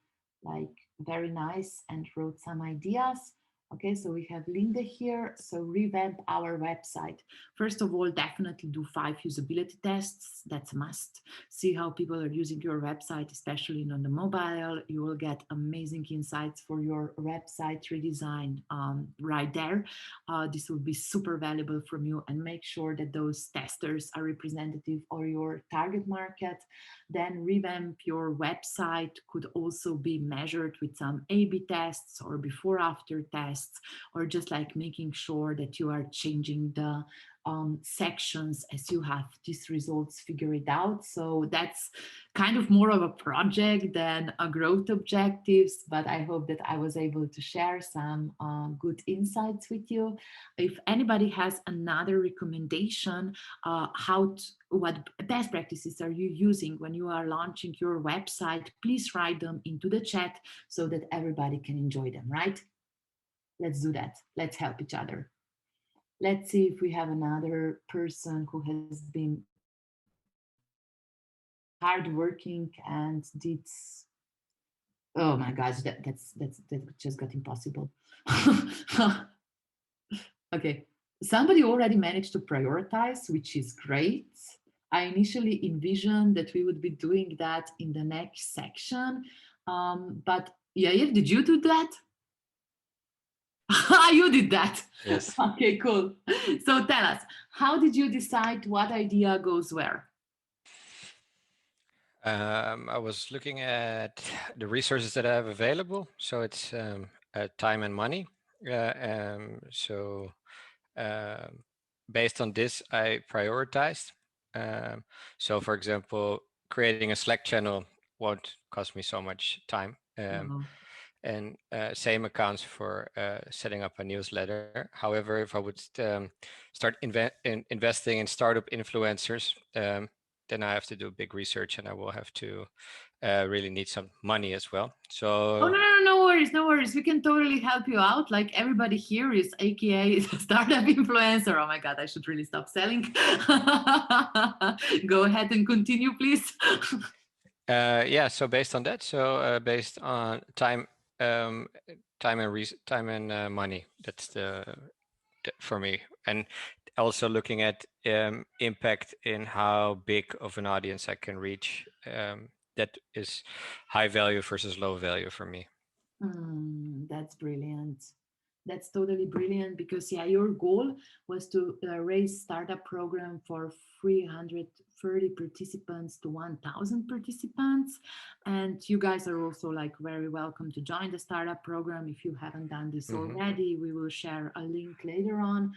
like very nice and wrote some ideas. Okay, so we have Linda here. So revamp our website. First of all, definitely do 5 usability tests. That's a must. See how people are using your website, especially on the mobile. You will get amazing insights for your website redesign right there. This will be super valuable from you, and make sure that those testers are representative of your target market. Then revamp your website could also be measured with some A/B tests or before after tests, or just like making sure that you are changing the sections as you have these results figured out. So that's kind of more of a project than a growth objectives, but I hope that I was able to share some good insights with you. If anybody has another recommendation, what best practices are you using when you are launching your website, please write them into the chat so that everybody can enjoy them, right? Let's do that. Let's help each other. Let's see if we have another person who has been hardworking and did. Oh my gosh, that just got impossible. Okay, somebody already managed to prioritize, which is great. I initially envisioned that we would be doing that in the next section, but Yair, did you do that? You did that.
Yes.
Okay, cool. So tell us, how did you decide what idea goes where?
I was looking at the resources that I have available. So it's time and money. So based on this, I prioritized. So for example, creating a Slack channel won't cost me so much time.
Wow.
And same accounts for setting up a newsletter. However, if I would start investing in startup influencers, then I have to do big research and I will have to really need some money as well.
Oh,
So
no worries, no worries. We can totally help you out. Like everybody here is AKA is a startup influencer. Oh my God, I should really stop selling. Go ahead and continue, please.
yeah, so based on that, so based on time, time and money, that's for me, and also looking at impact in how big of an audience I can reach. That is high value versus low value for me.
That's brilliant. That's totally brilliant because yeah, your goal was to raise startup program for 330 participants to 1,000 participants, and you guys are also like very welcome to join the startup program if you haven't done this
Mm-hmm.
already. We will share a link later on.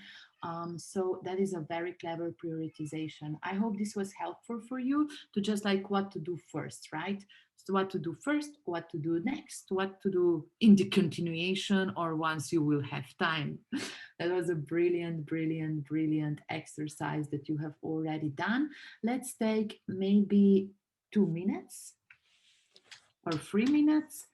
So that is a very clever prioritization. I hope this was helpful for you to just like what to do first, right? So what to do first, what to do next, what to do in the continuation or once you will have time. That was a brilliant, brilliant, brilliant exercise that you have already done. Let's take maybe 2 minutes or 3 minutes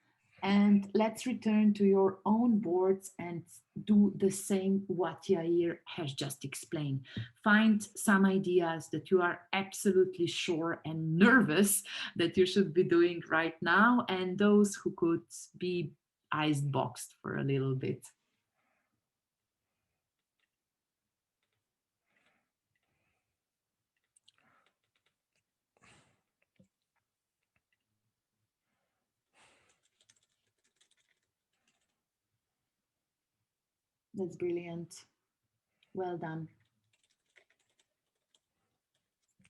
and let's return to your own boards and do the same what Yair has just explained. Find some ideas that you are absolutely sure and nervous that you should be doing right now, and those who could be ice boxed for a little bit. That's brilliant. Well done.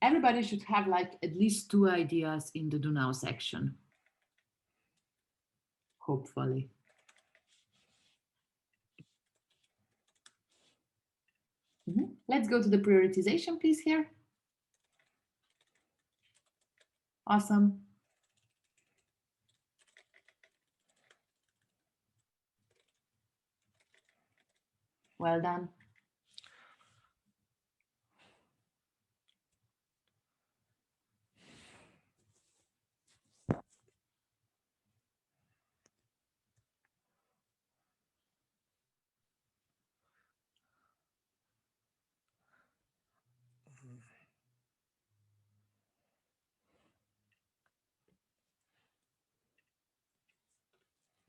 Everybody should have like at least 2 ideas in the do now section, hopefully. Let's go to the prioritization, please, here. Awesome. Well done.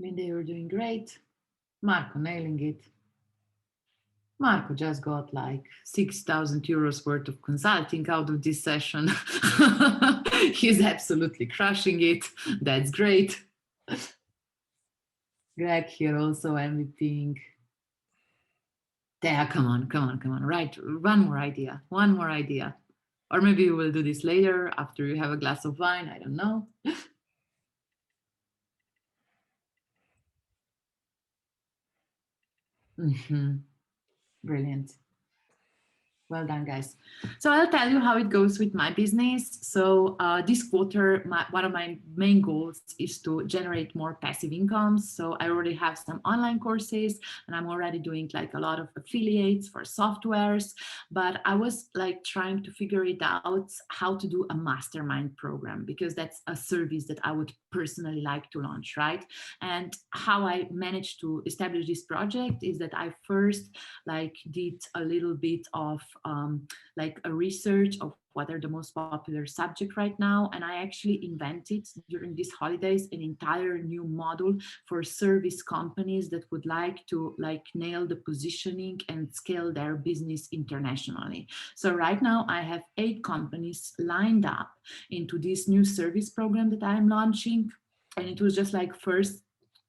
Linda, you're doing great. Marco, nailing it. Marco just got like 6,000 euros worth of consulting out of this session. He's absolutely crushing it. That's great. Greg here also MVPing. There, come on, come on, come on. Right, one more idea, one more idea. Or maybe we will do this later after you have a glass of wine. I don't know. Brilliant. Well done, guys. So I'll tell you how it goes with my business. So this quarter, one of my main goals is to generate more passive incomes. So I already have some online courses and I'm already doing like a lot of affiliates for softwares. But I was like trying to figure it out how to do a mastermind program because that's a service that I would personally like to launch, right? And how I managed to establish this project is that I first like did a little bit of like a research of what are the most popular subject right now, and I actually invented during these holidays an entire new model for service companies that would like to like nail the positioning and scale their business internationally. So right now I have 8 companies lined up into this new service program that I'm launching, and it was just like first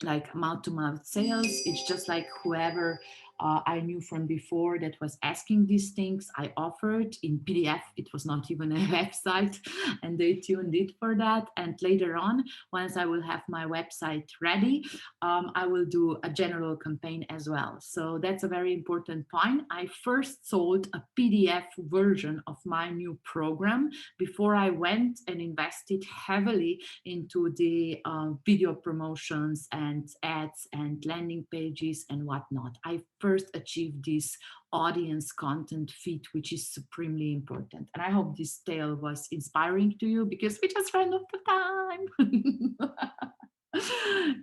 like mouth-to-mouth sales. It's just like whoever I knew from before that was asking these things, I offered in PDF. It was not even a website, and they tuned it for that. And later on, once I will have my website ready, I will do a general campaign as well. So that's a very important point. I first sold a PDF version of my new program before I went and invested heavily into the video promotions and ads and landing pages and whatnot. I first achieve this audience content fit, which is supremely important. And I hope this tale was inspiring to you because we just ran out of time.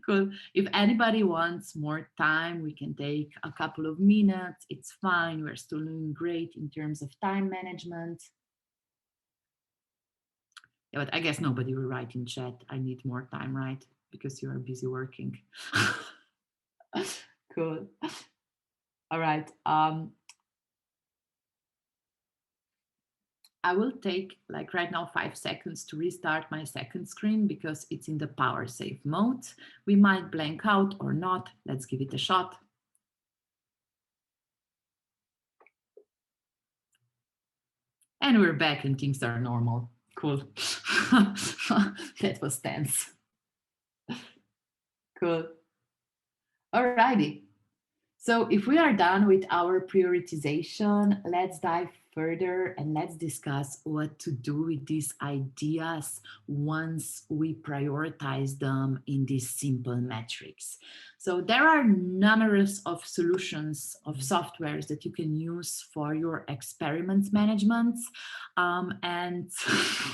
Cool. If anybody wants more time, we can take a couple of minutes. It's fine. We're still doing great in terms of time management. Yeah, but I guess nobody will write in chat, I need more time, right? Because you are busy working. Cool. All right. I will take like right now 5 seconds to restart my second screen because it's in the power save mode. We might blank out or not. Let's give it a shot. And we're back and things are normal. Cool. That was tense. Cool. Alrighty. So if we are done with our prioritization, let's dive further and let's discuss what to do with these ideas once we prioritize them in these simple metrics. So there are numerous of solutions of softwares that you can use for your experiments management. And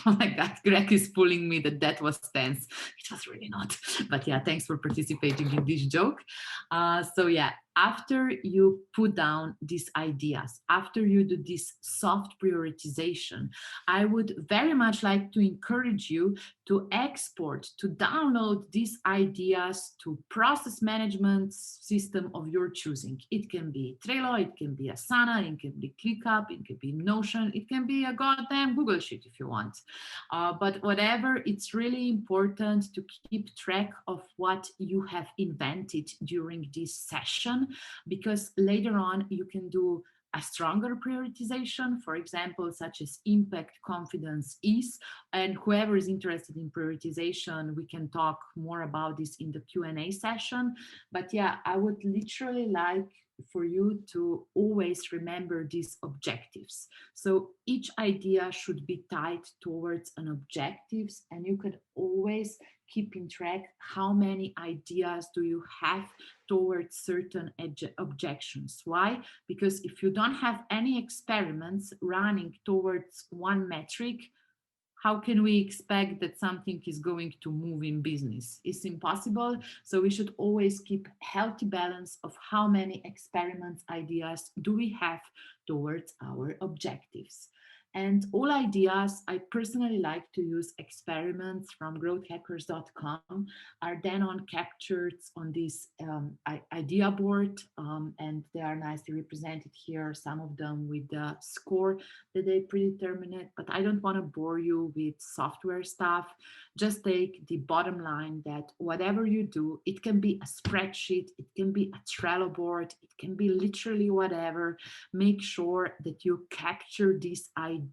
oh my God, Greg is pulling me that was tense. It was really not. But yeah, thanks for participating in this joke. So yeah, after you put down these ideas, after you do this soft prioritization, I would very much like to encourage you to export, to download these ideas to process management system of your choosing. It can be Trello, it can be Asana, it can be ClickUp, it can be Notion, it can be a goddamn Google Sheet if you want. But whatever, it's really important to keep track of what you have invented during this session, because later on you can do a stronger prioritization, for example, such as impact, confidence, ease. And whoever is interested in prioritization, we can talk more about this in the Q&A session. But yeah, I would literally like for you to always remember these objectives. So each idea should be tied towards an objectives, and you could always keep in track how many ideas do you have towards certain objections. Why? Because if you don't have any experiments running towards one metric, how can we expect that something is going to move in business? It's impossible. So we should always keep healthy balance of how many experiments ideas do we have towards our objectives. And all ideas, I personally like to use experiments from growthhackers.com, are then on captured on this idea board, and they are nicely represented here, some of them with the score that they predetermine it. But I don't want to bore you with software stuff. Just take the bottom line that whatever you do, it can be a spreadsheet, it can be a Trello board, it can be literally whatever. Make sure that you capture these ideas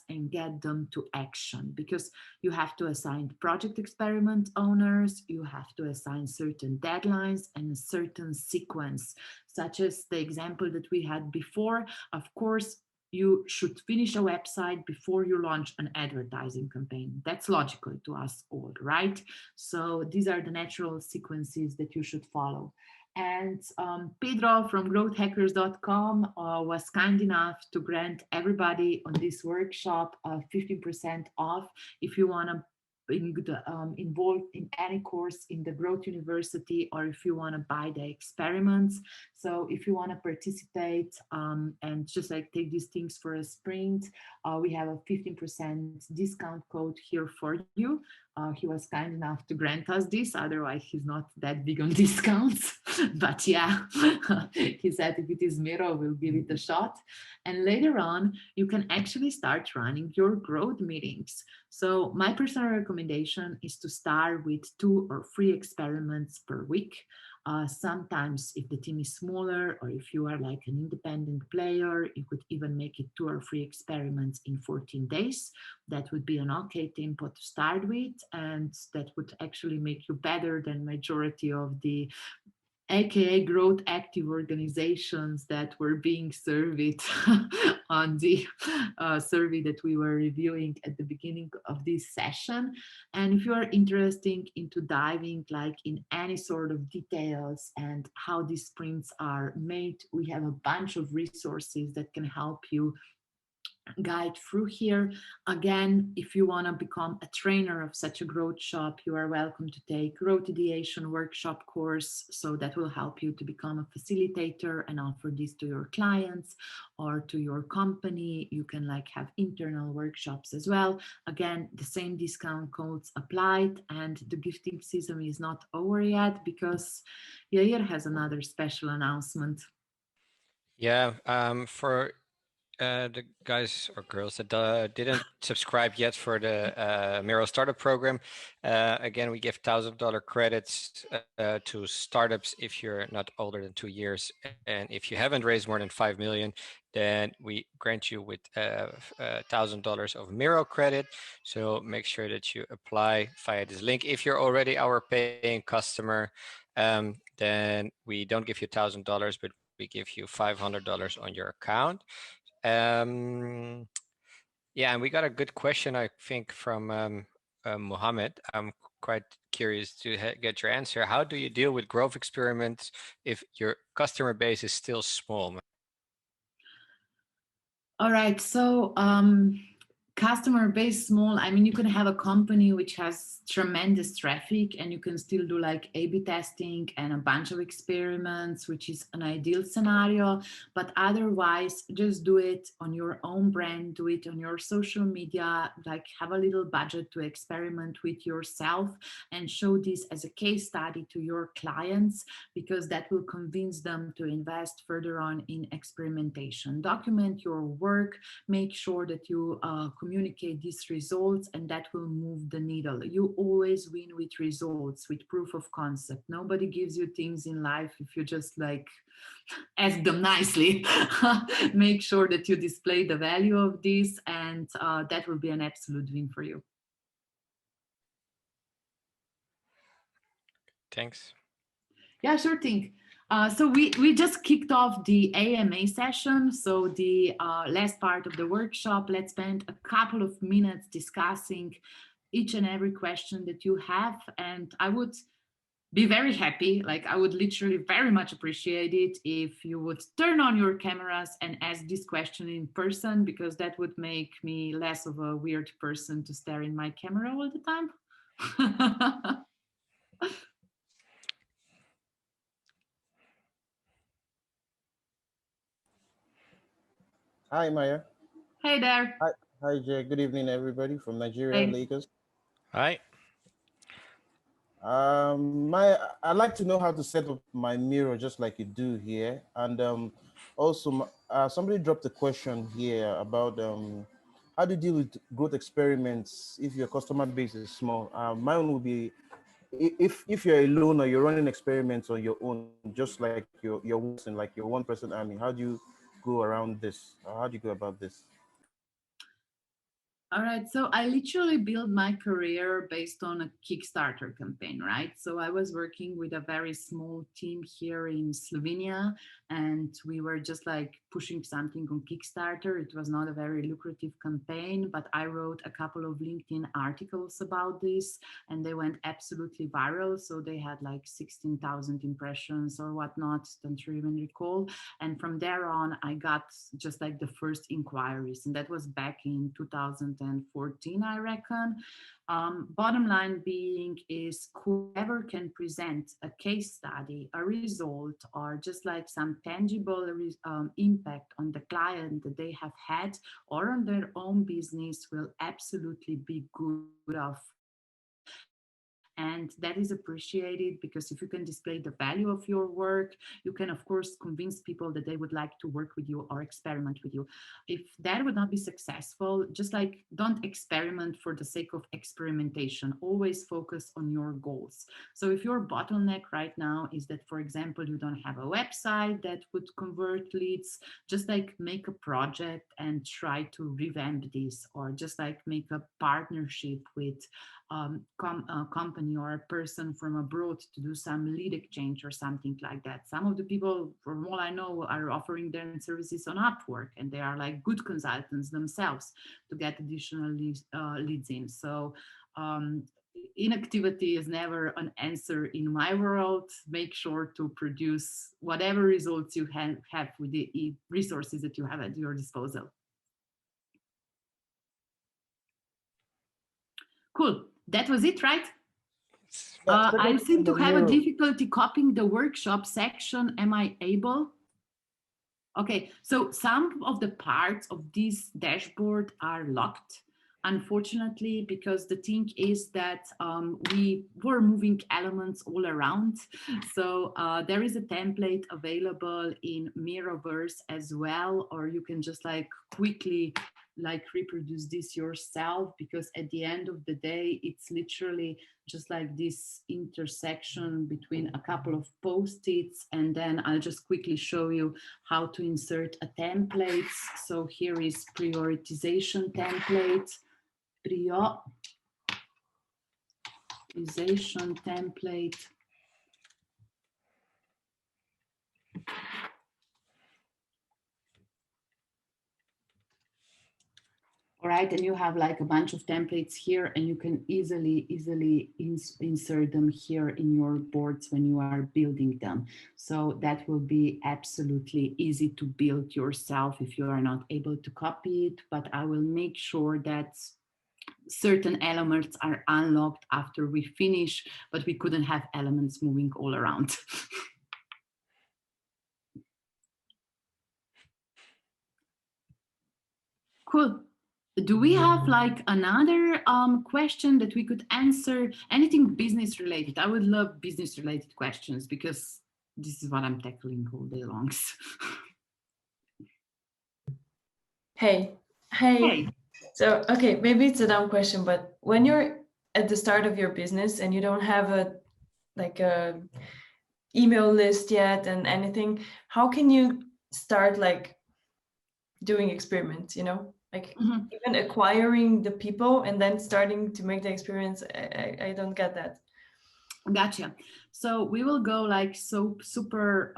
and get them to action, because you have to assign project experiment owners, you have to assign certain deadlines and a certain sequence, such as the example that we had before. Of course, you should finish a website before you launch an advertising campaign. That's logical to us all, right? So these are the natural sequences that you should follow. And Pedro from growthhackers.com was kind enough to grant everybody on this workshop 15% off if you want to involved in any course in the Growth University, or if you want to buy the experiments. So if you want to participate and just like take these things for a sprint, we have a 15% discount code here for you. He was kind enough to grant us this, otherwise he's not that big on discounts. But yeah, he said if it is Miro, we'll give it a shot. And later on, you can actually start running your growth meetings. So my personal recommendation is to start with 2 or 3 experiments per week. Sometimes if the team is smaller, or if you are like an independent player, you could even make it 2 or 3 experiments in 14 days. That would be an okay tempo to start with, and that would actually make you better than majority of the aka growth active organizations that were being surveyed on the survey that we were reviewing at the beginning of this session. And if you are interested into diving like in any sort of details and how these sprints are made, we have a bunch of resources that can help you guide through here. Again, if you want to become a trainer of such a growth shop, you are welcome to take growth ideation workshop course. So that will help you to become a facilitator and offer this to your clients or to your company. You can like have internal workshops as well. Again, the same discount codes applied, and the gifting season is not over yet because Yair has another special announcement.
Yeah, for The guys or girls that didn't subscribe yet for the Miro Startup Program, again, we give $1,000 credits to startups if you're not older than 2 years, and if you haven't raised more than 5 million, then we grant you with $1,000 of Miro credit. So make sure that you apply via this link. If you're already our paying customer, then we don't give you $1,000, but we give you $500 on your account. Yeah, and we got a good question, I think, from Mohammed. I'm quite curious to get your answer. How do you deal with growth experiments if your customer base is still small?
All right, so customer base small. I mean, you can have a company which has tremendous traffic and you can still do like A/B testing and a bunch of experiments, which is an ideal scenario. But otherwise, just do it on your own brand, do it on your social media, like have a little budget to experiment with yourself and show this as a case study to your clients, because that will convince them to invest further on in experimentation. Document your work, make sure that you communicate these results, and that will move the needle. You always win with results, with proof of concept. Nobody gives you things in life if you just like ask them nicely. Make sure that you display the value of this, and that will be an absolute win for you.
Thanks.
Yeah, sure thing. So we just kicked off the AMA session. So the last part of the workshop, let's spend a couple of minutes discussing each and every question that you have. And I would be very happy, like I would literally very much appreciate it if you would turn on your cameras and ask this question in person, because that would make me less of a weird person to stare in my camera all the time.
Hi, Maya.
Hey there.
Hi, hi, Jay. Good evening, everybody from Nigeria,
Hey.
Lagos.
Hi.
Maya, I'd like to know how to set up my mirror just like you do here. And also, somebody dropped a question here about how do you deal with growth experiments if your customer base is small? Mine would be if you're alone or you're running experiments on your own, just like your one person, like your one person army. How do you go around this? How do you go about this?
All right, so I literally built my career based on a Kickstarter campaign, right? So I was working with a very small team here in Slovenia, and we were just like pushing something on Kickstarter. It was not a very lucrative campaign, but I wrote a couple of LinkedIn articles about this, and they went absolutely viral. So they had like 16,000 impressions or whatnot, don't even recall. And from there on, I got just like the first inquiries, and that was back in 2014, I reckon. Bottom line being is whoever can present a case study, a result, or just like some tangible impact on the client that they have had or on their own business will absolutely be good enough for me. And that is appreciated because if you can display the value of your work, you can, of course, convince people that they would like to work with you or experiment with you. If that would not be successful, just like don't experiment for the sake of experimentation. Always focus on your goals. So if your bottleneck right now is that, for example, you don't have a website that would convert leads, just like make a project and try to revamp this, or just like make a partnership with company or a person from abroad to do some lead exchange or something like that. Some of the people, from all I know, are offering their services on Upwork, and they are like good consultants themselves to get additional leads in. So inactivity is never an answer in my world. Make sure to produce whatever results you have with the resources that you have at your disposal. Cool. That was it, right?
Yeah,
I
second thing
seem
on
to
the
have a
mirror.
difficulty copying the workshop section. Am I able? Okay, so some of the parts of this dashboard are locked. unfortunately, because the thing is that we were moving elements all around. So there is a template available in Mirrorverse as well, or you can just like quickly like reproduce this yourself, because at the end of the day, it's literally just like this intersection between a couple of post-its, and then I'll just quickly show you how to insert a template. So here is prioritization template, prioritization template. All right, and you have like a bunch of templates here, and you can easily insert them here in your boards when you are building them. So that will be absolutely easy to build yourself if you are not able to copy it, but I will make sure that certain elements are unlocked after we finish, but we couldn't have elements moving all around. Cool. Do we have like another question that we could answer? Anything business related? I would love business related questions, because this is what I'm tackling all day long.
Hey.
Hey.
So, okay, maybe it's a dumb question, but when you're at the start of your business and you don't have a email list yet and anything, how can you start like doing experiments, like even acquiring the people and then starting to make the experiments? I don't get that.
Gotcha. So we will go like super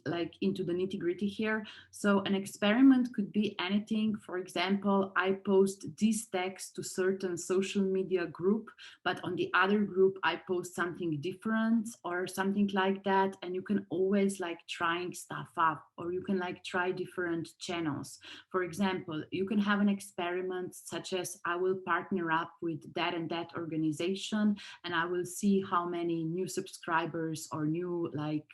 like into the nitty-gritty here. So an experiment could be anything. For example, I post this text to certain social media group, but on the other group I post something different or something like that. And you can always like trying stuff up, or you can like try different channels. For example, you can have an experiment such as I will partner up with that and that organization, and I will see how many new subscribers or new like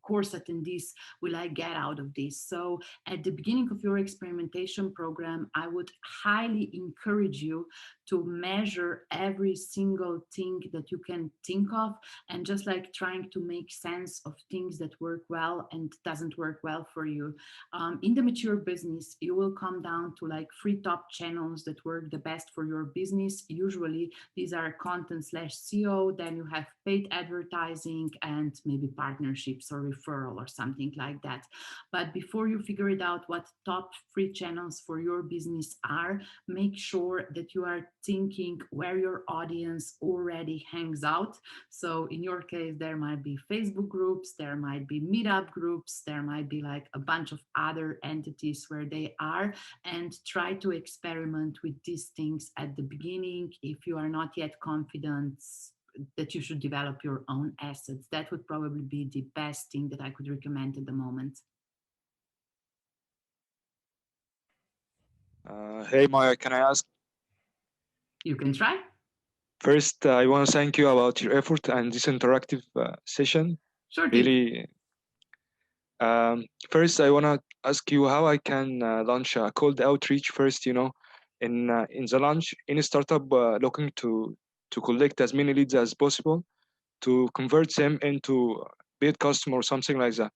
course attendees will I get out of this. So at the beginning of your experimentation program, I would highly encourage you to measure every single thing that you can think of, and just like trying to make sense of things that work well and doesn't work well for you. In the mature business, you will come down to like 3 top channels that work the best for your business. Usually these are content/SEO, then you have paid advertising and maybe partnerships or referral or something like that. But before you figure it out what top 3 channels for your business are, make sure that you are thinking where your audience already hangs out. So in your case, there might be Facebook groups, there might be meetup groups, there might be like a bunch of other entities where they are, and try to experiment with these things at the beginning. If you are not yet confident that you should develop your own assets, that would probably be the best thing that I could recommend at the moment.
Hey Maya, can I ask?
You can try.
First, I want to thank you about your effort and this interactive session.
Sure thing.
Really. First, I want to ask you how I can launch a cold outreach first. In the launch, any startup looking to collect as many leads as possible to convert them into paid customer or something like that.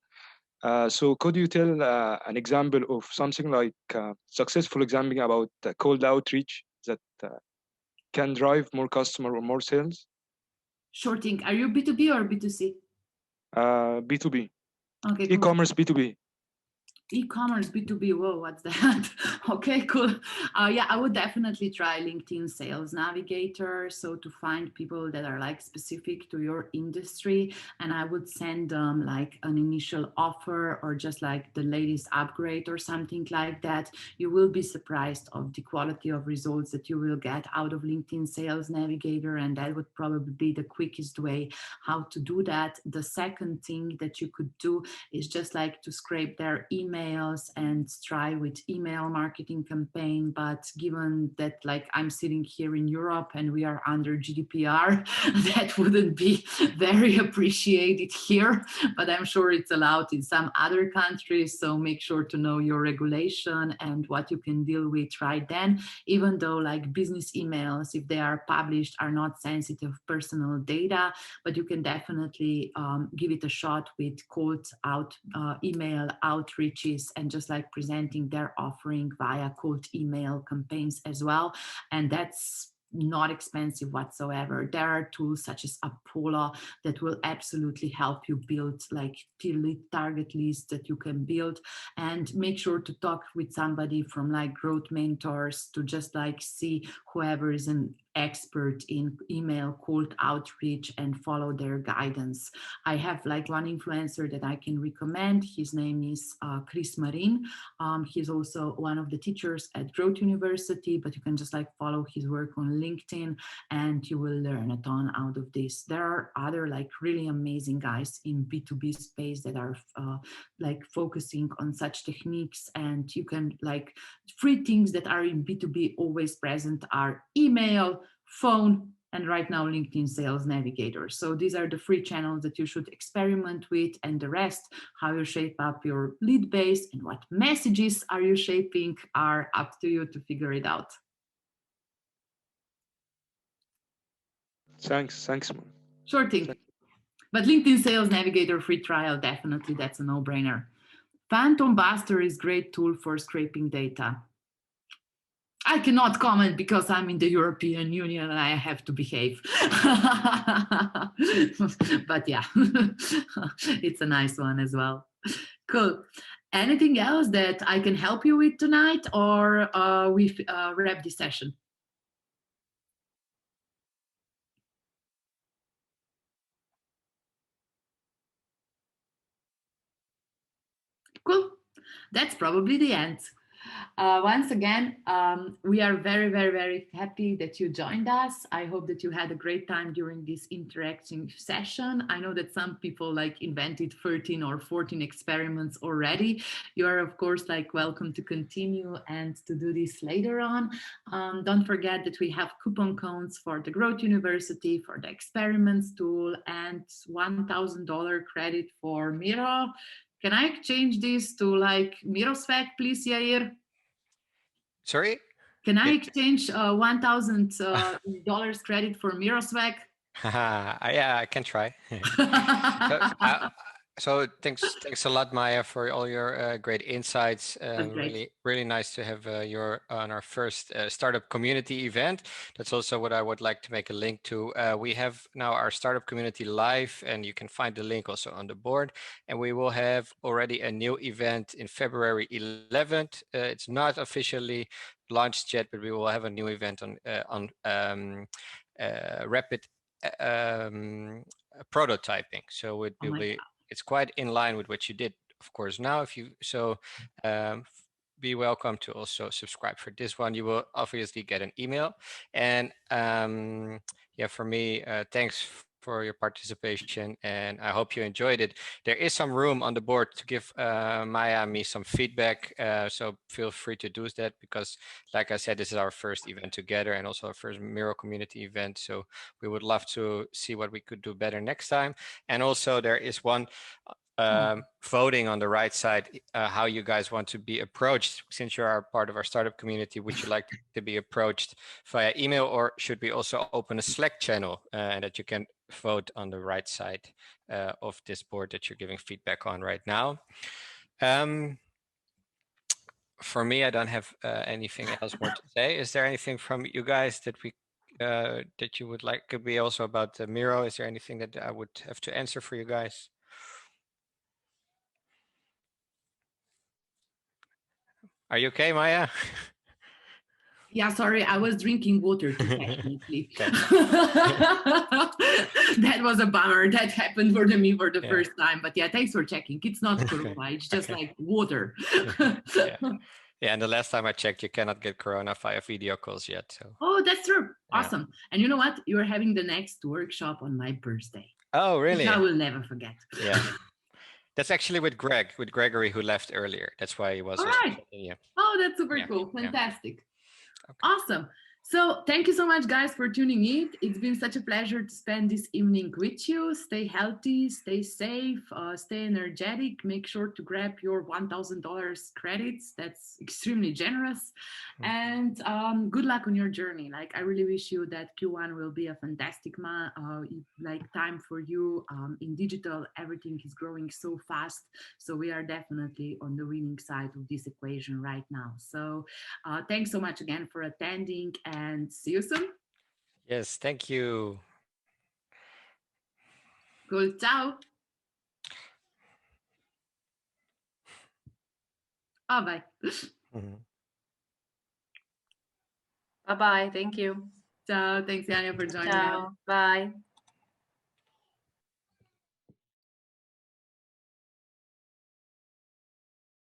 So could you tell an example of something like successful example about cold outreach that can drive more customer or more sales?
Sure thing. Are you B2B or B2C?
B2B.
Okay, cool.
E-commerce B2B.
E-commerce B2B, whoa, what's that? Okay, cool. Yeah, I would definitely try LinkedIn Sales Navigator, so to find people that are like specific to your industry, and I would send them like an initial offer or just like the latest upgrade or something like that. You will be surprised of the quality of results that you will get out of LinkedIn Sales Navigator, and that would probably be the quickest way how to do that. The second thing that you could do is just like to scrape their email emails and try with email marketing campaign. But given that like I'm sitting here in Europe and we are under GDPR, that wouldn't be very appreciated here, but I'm sure it's allowed in some other countries. So make sure to know your regulation and what you can deal with right then, even though like business emails, if they are published, are not sensitive personal data, but you can definitely give it a shot with cold out email outreaches and just like presenting their offering via cold email campaigns as well. And that's not expensive whatsoever. There are tools such as Apollo that will absolutely help you build like target lists that you can build, and make sure to talk with somebody from like growth mentors to just like see whoever is an expert in email cold outreach and follow their guidance. I have like one influencer that I can recommend. His name is Chris Marin. He's also one of the teachers at Growth University, but you can just like follow his work on LinkedIn and you will learn a ton out of this. There are other like really amazing guys in B2B space that are like focusing on such techniques, and you can like three things that are in B2B always present are email, phone, and right now LinkedIn Sales Navigator. So these are the three channels that you should experiment with, and the rest, how you shape up your lead base and what messages are you shaping, are up to you to figure it out.
Thanks, man.
Sure thing. But LinkedIn Sales Navigator free trial, definitely, that's a no-brainer. Phantom Buster is great tool for scraping data. I cannot comment because I'm in the European Union and I have to behave. But yeah, it's a nice one as well. Cool. Anything else that I can help you with tonight, or we wrap this session? Cool. That's probably the end. Once again, we are very, very, very happy that you joined us. I hope that you had a great time during this interacting session. I know that some people like invented 13 or 14 experiments already. You are, of course, like welcome to continue and to do this later on. Don't forget that we have coupon codes for the Growth University, for the experiments tool, and $1,000 credit for Miro. Can I exchange this to like Miroswag, please, Yair?
Sorry?
Can I exchange $1,000 credit for Miroswag?
Yeah, I can try. So thanks a lot, Maja, for all your great insights. Really nice to have you on our first startup community event. That's also what I would like to make a link to. We have now our startup community live, and you can find the link also on the board. And we will have already a new event in February 11th. It's not officially launched yet, but we will have a new event on rapid prototyping. So it will be. It's quite in line with what you did, of course. Now, if you be welcome to also subscribe for this one. You will obviously get an email. And yeah, for me, thanks for your participation, and I hope you enjoyed it. There is some room on the board to give Maja and me some feedback, so feel free to do that, because like I said, this is our first event together and also our first Miro community event, so we would love to see what we could do better next time. And also there is one voting on the right side, how you guys want to be approached. Since you are part of our startup community, would you like to be approached via email, or should we also open a Slack channel and that you can vote on the right side of this board that you're giving feedback on right now? For me, I don't have anything else more to say. Is there anything from you guys that we that you would like? Could be also about Miro. Is there anything that I would have to answer for you guys? Are you okay, Maja?
Yeah, sorry, I was drinking water too technically. That was a bummer. That happened for me for the first time. But yeah, thanks for checking. It's not corona, it's just like water.
Yeah, and the last time I checked, you cannot get corona via video calls yet. So.
Oh, that's true. Awesome. And you know what? You're having the next workshop on my birthday.
Oh, really?
Which I will never forget.
Yeah. That's actually with Gregory, who left earlier. That's why he was.
All right.
Yeah.
Oh, that's super
Yeah,
cool.
yeah.
Fantastic.
Okay.
Awesome. So thank you so much, guys, for tuning in. It's been such a pleasure to spend this evening with you. Stay healthy, stay safe, stay energetic. Make sure to grab your $1,000 credits. That's extremely generous. And good luck on your journey. Like, I really wish you that Q1 will be a fantastic time for you. In digital, everything is growing so fast. So we are definitely on the winning side of this equation right now. So thanks so much again for attending, and see you soon.
Yes, thank you.
Cool. Ciao. Bye.
Bye-bye. Thank you.
Ciao. Thanks, Yania, for joining us.
Ciao. Bye.